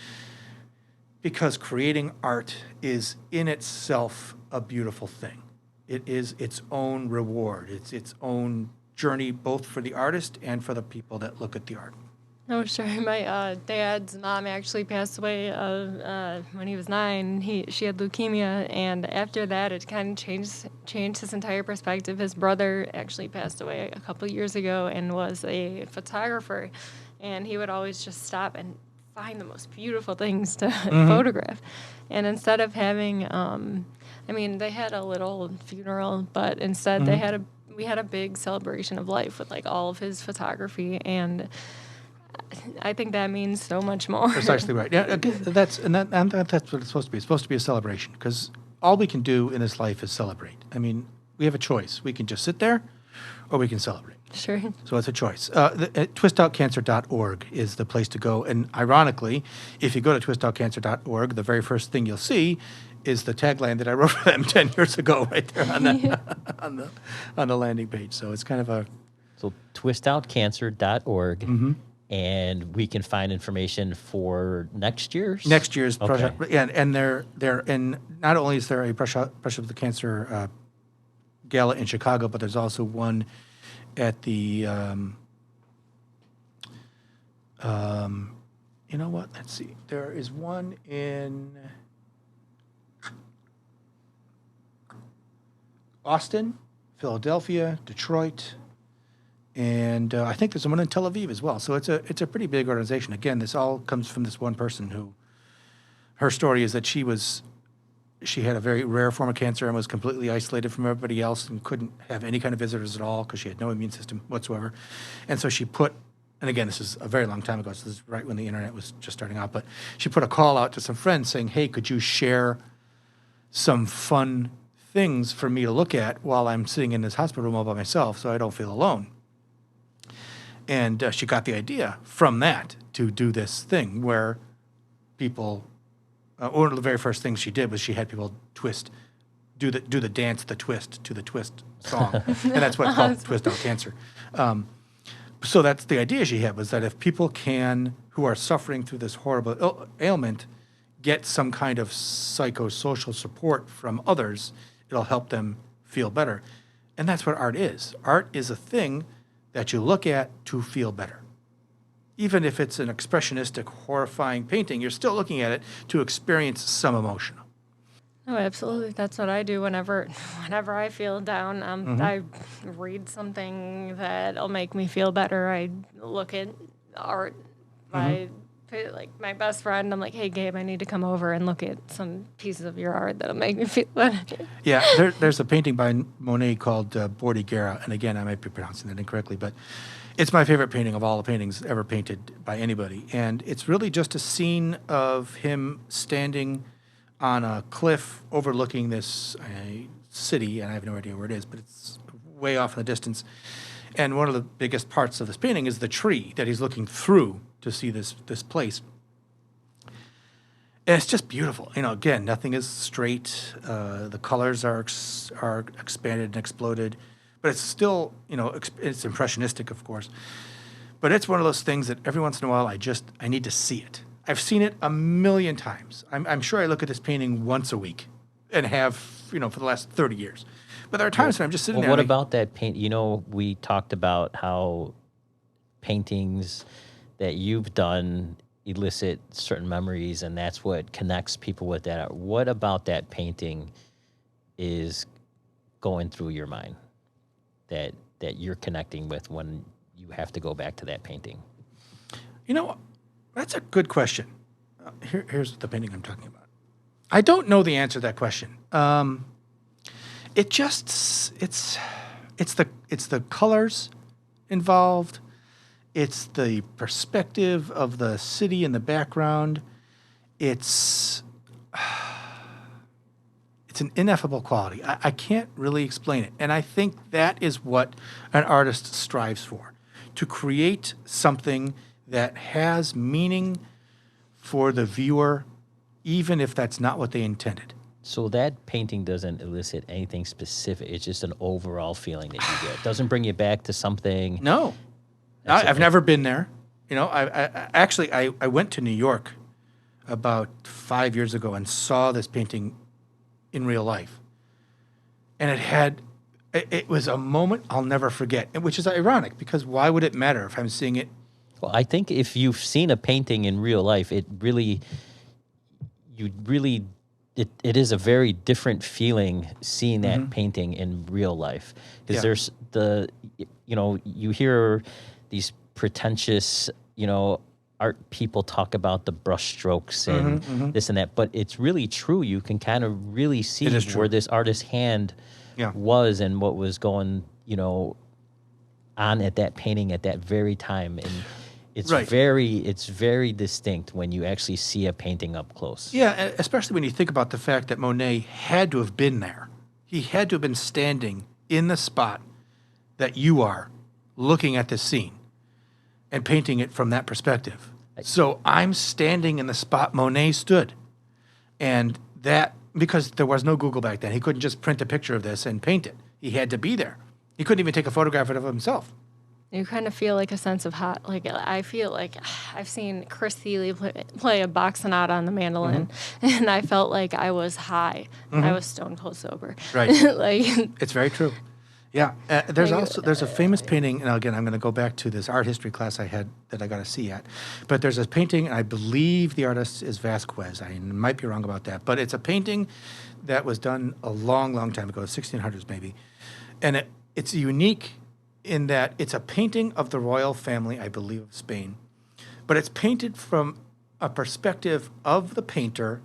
because creating art is in itself a beautiful thing. It is its own reward. It's its own journey, both for the artist and for the people that look at the art. Oh, sure. My dad's mom actually passed away when he was 9. She had leukemia, and after that, it kind of changed his entire perspective. His brother actually passed away a couple of years ago and was a photographer, and he would always just stop and find the most beautiful things to photograph. And instead of having, they had a little funeral, but instead we had a big celebration of life with like all of his photography, and I think that means so much more. Precisely right. Yeah, that's what it's supposed to be. It's supposed to be a celebration, because all we can do in this life is celebrate. I mean, we have a choice. We can just sit there, or we can celebrate. Sure. So it's a choice. Twistoutcancer.org is the place to go. And ironically, if you go to twistoutcancer.org, the very first thing you'll see is the tagline that I wrote for them 10 years ago right there on the, on the landing page. So it's kind of a... So twistoutcancer.org, and we can find information for next year's project. Yeah, and not only is there a Brush Up the Cancer gala in Chicago, but there's also one at the, you know what? Let's see. There is one in Austin, Philadelphia, Detroit, and I think there's one in Tel Aviv as well. So it's a pretty big organization. Again, this all comes from this one person who, her story is that she had a very rare form of cancer and was completely isolated from everybody else and couldn't have any kind of visitors at all because she had no immune system whatsoever. And so she put, and again, this is a very long time ago, so this is right when the internet was just starting out, but she put a call out to some friends saying, hey, could you share some fun things for me to look at while I'm sitting in this hospital room all by myself so I don't feel alone? And she got the idea from that to do this thing where people... one of the very first things she did was she had people do the dance, the twist to the twist song, and that's what's called Twist Out Cancer. So that's the idea she had, was that if people who are suffering through this horrible ailment, get some kind of psychosocial support from others, it'll help them feel better. And that's what art is. Art is a thing that you look at to feel better. Even if it's an expressionistic, horrifying painting, you're still looking at it to experience some emotion. Oh, absolutely. That's what I do whenever I feel down. I read something that'll make me feel better. I look at art. Like my best friend, I'm like, hey, Gabe, I need to come over and look at some pieces of your art that'll make me feel better. Yeah, there's a painting by Monet called Bordighera, and again, I might be pronouncing that incorrectly, but it's my favorite painting of all the paintings ever painted by anybody. And it's really just a scene of him standing on a cliff overlooking this city, and I have no idea where it is, but it's way off in the distance. And one of the biggest parts of this painting is the tree that he's looking through to see this place. And it's just beautiful. You know, again, nothing is straight. The colors are expanded and exploded. But it's still, it's impressionistic, of course. But it's one of those things that every once in a while I need to see it. I've seen it a million times. I'm sure I look at this painting once a week and have, for the last 30 years. But there are times when I'm just sitting there. What about that paint? We talked about how paintings that you've done elicit certain memories, and that's what connects people with that. What about that painting is going through your mind that you're connecting with when you have to go back to that painting? That's a good question. Here's the painting I'm talking about. I don't know the answer to that question. It's the colors involved. It's the perspective of the city in the background. It's an ineffable quality. I can't really explain it. And I think that is what an artist strives for, to create something that has meaning for the viewer, even if that's not what they intended. So that painting doesn't elicit anything specific. It's just an overall feeling that you get. It doesn't bring you back to something. No. I've never been there. I went to New York about 5 years ago and saw this painting in real life. And it was a moment I'll never forget, which is ironic, because why would it matter if I'm seeing it? Well, I think if you've seen a painting in real life, it is a very different feeling seeing that painting in real life. Because there's you hear these pretentious, art people talk about the brush strokes and this and that, but it's really true. You can kind of really see It is true. where this artist's hand Yeah. was and what was going, on at that painting at that very time. And it's Right. very distinct when you actually see a painting up close. Yeah, especially when you think about the fact that Monet had to have been there. He had to have been standing in the spot that you are, looking at this scene and painting it from that perspective. So I'm standing in the spot Monet stood. And that, because there was no Google back then, he couldn't just print a picture of this and paint it. He had to be there. He couldn't even take a photograph of himself. You kind of feel like a sense of I feel like I've seen Chris Thiele play a boxing out on the mandolin, and I felt like I was high. I was stone cold sober. Right. Like, It's very true. Yeah. There's a famous painting, and again, I'm going to go back to this art history class I had that I got to see at. But there's a painting, and I believe the artist is Vasquez. I might be wrong about that. But it's a painting that was done a long, long time ago, 1600s maybe. And it's unique in that it's a painting of the royal family, I believe, of Spain. But it's painted from a perspective of the painter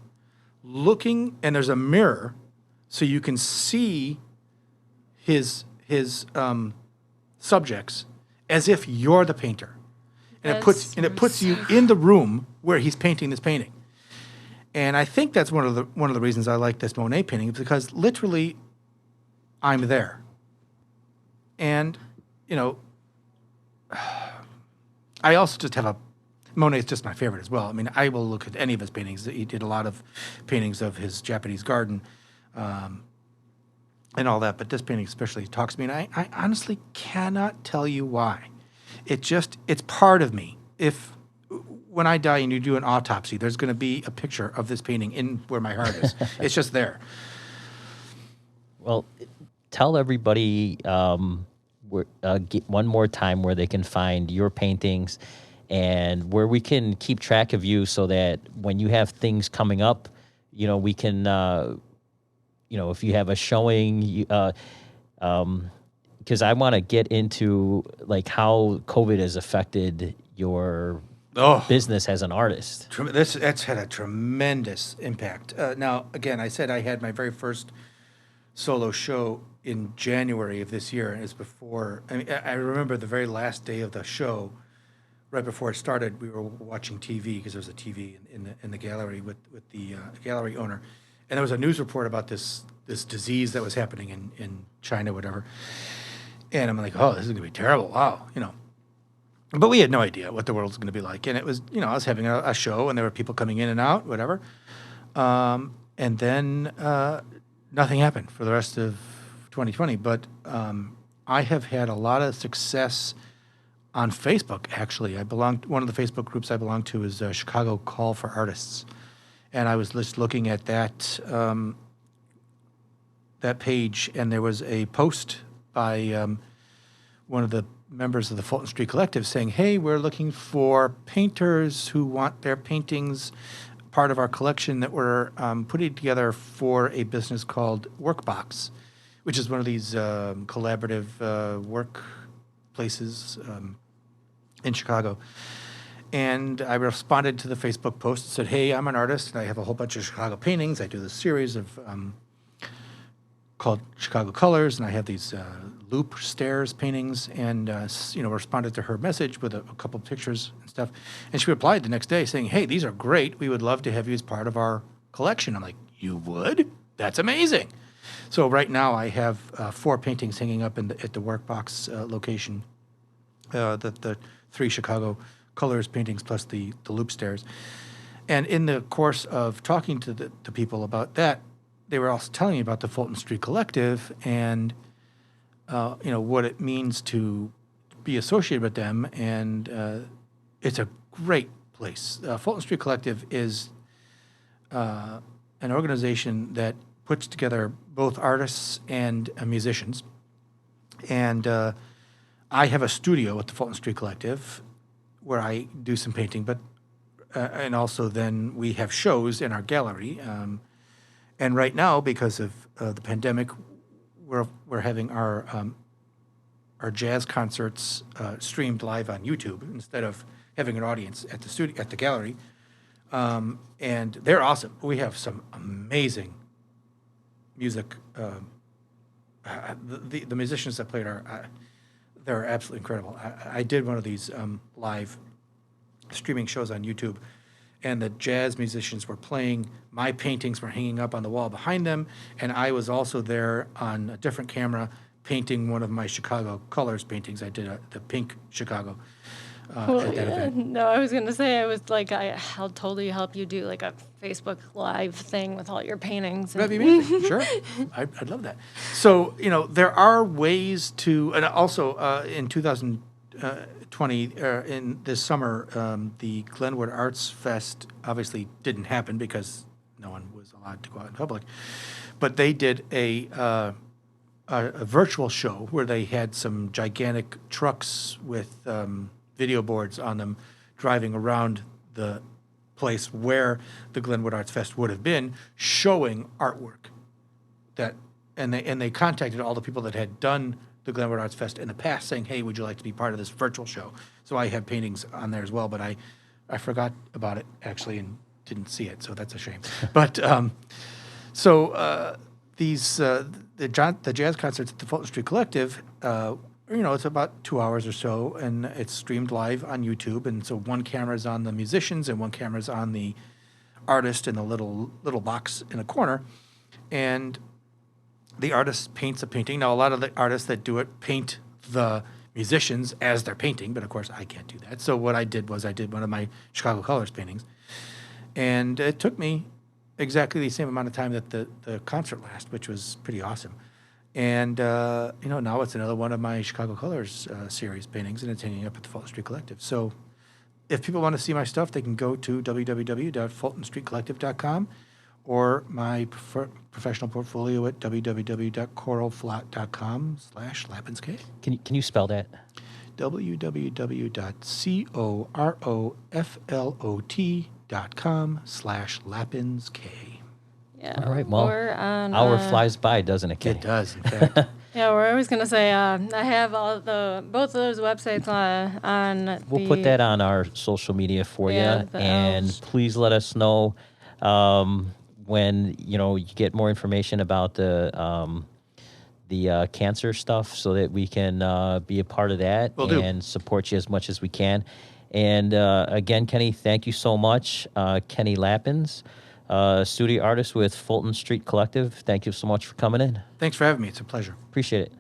looking, and there's a mirror so you can see his subjects as if you're the painter. And it puts you in the room where he's painting this painting. And I think that's one of the reasons I like this Monet painting, because literally I'm there. And I also just have Monet's just my favorite as well. I mean, I will look at any of his paintings. He did a lot of paintings of his Japanese garden and all that, but this painting especially talks to me, and I honestly cannot tell you why. It's part of me. When I die and you do an autopsy, there's going to be a picture of this painting in where my heart is. It's just there. Well, tell everybody one more time where they can find your paintings and where we can keep track of you, so that when you have things coming up, we can, if you have a showing, because I want to get into like how COVID has affected your business as an artist. That's had a tremendous impact. Now, again, I said I had my very first solo show in January of this year, and it's before. I remember the very last day of the show, right before it started. We were watching TV because there was a TV in the gallery with the gallery owner, and there was a news report about this disease that was happening in China, whatever. And I'm like, oh, this is gonna be terrible. Wow, But we had no idea what the world was going to be like, and it was, I was having a show, and there were people coming in and out, whatever, and then nothing happened for the rest of 2020. But I have had a lot of success on Facebook. Actually, one of the Facebook groups I belong to is Chicago Call for Artists, and I was just looking at that page, and there was a post by one of the members of the Fulton Street Collective saying, hey, we're looking for painters who want their paintings part of our collection that we're putting together for a business called Workbox, which is one of these collaborative work places in Chicago. And I responded to the Facebook post and said, hey, I'm an artist, and I have a whole bunch of Chicago paintings. I do this series of called Chicago Colors, and I have these loop stairs paintings, and responded to her message with a couple of pictures and stuff. And she replied the next day saying, hey, these are great. We would love to have you as part of our collection. I'm like, you would? That's amazing. So right now I have 4 paintings hanging up at the Workbox location, the 3 Chicago Colors paintings plus the loop stairs. And in the course of talking to the people about that, they were also telling me about the Fulton Street Collective and what it means to be associated with them, and it's a great place. Fulton Street Collective is an organization that puts together both artists and musicians, and I have a studio at the Fulton Street Collective where I do some painting, but and also then we have shows in our gallery. And right now, because of the pandemic, we're having our our jazz concerts streamed live on YouTube instead of having an audience at the studio at the gallery. And they're awesome. We have some amazing music. The musicians that played they're absolutely incredible. I did one of these live streaming shows on YouTube, and the jazz musicians were playing. My paintings were hanging up on the wall behind them, and I was also there on a different camera painting one of my Chicago Colors paintings. I did the pink Chicago at that event. No, I was gonna say I'll totally help you do like a Facebook Live thing with all your paintings. That'd be amazing. Sure, I'd love that. So there are ways to, and also in 2020, in this summer, the Glenwood Arts Fest obviously didn't happen because no one was allowed to go out in public, but they did a virtual show where they had some gigantic trucks with video boards on them driving around the place where the Glenwood Arts Fest would have been, showing artwork and they contacted all the people that had done the Glenwood Arts Fest in the past saying, hey, would you like to be part of this virtual show? So I have paintings on there as well, but I forgot about it actually and didn't see it, so that's a shame. But these the jazz concerts at the Fulton Street Collective, it's about 2 hours or so, and it's streamed live on YouTube. And so one camera's on the musicians and one camera's on the artist in the little box in a corner, and the artist paints a painting. Now, a lot of the artists that do it paint the musicians as they're painting, but of course I can't do that. So what I did was I did one of my Chicago Colors paintings, and it took me exactly the same amount of time that the concert lasted, which was pretty awesome. And now it's another one of my Chicago Colors series paintings, and it's hanging up at the Fulton Street Collective. So if people want to see my stuff, they can go to www.fultonstreetcollective.com or my professional portfolio at www.coralflat.com/LapinsK. Can you spell that? www.coralflot.com/LapinsK. Yeah. All right. Well, on, hour flies by, doesn't it, Kenny? It does, in fact. Yeah, we're always gonna say I have both of those websites on. We'll put that on our social media for you, and please let us know when you get more information about the cancer stuff, so that we can be a part of that and support you as much as we can. And again, Kenny, thank you so much, Kenny Lapins. Studio artist with Fulton Street Collective. Thank you so much for coming in. Thanks for having me. It's a pleasure. Appreciate it.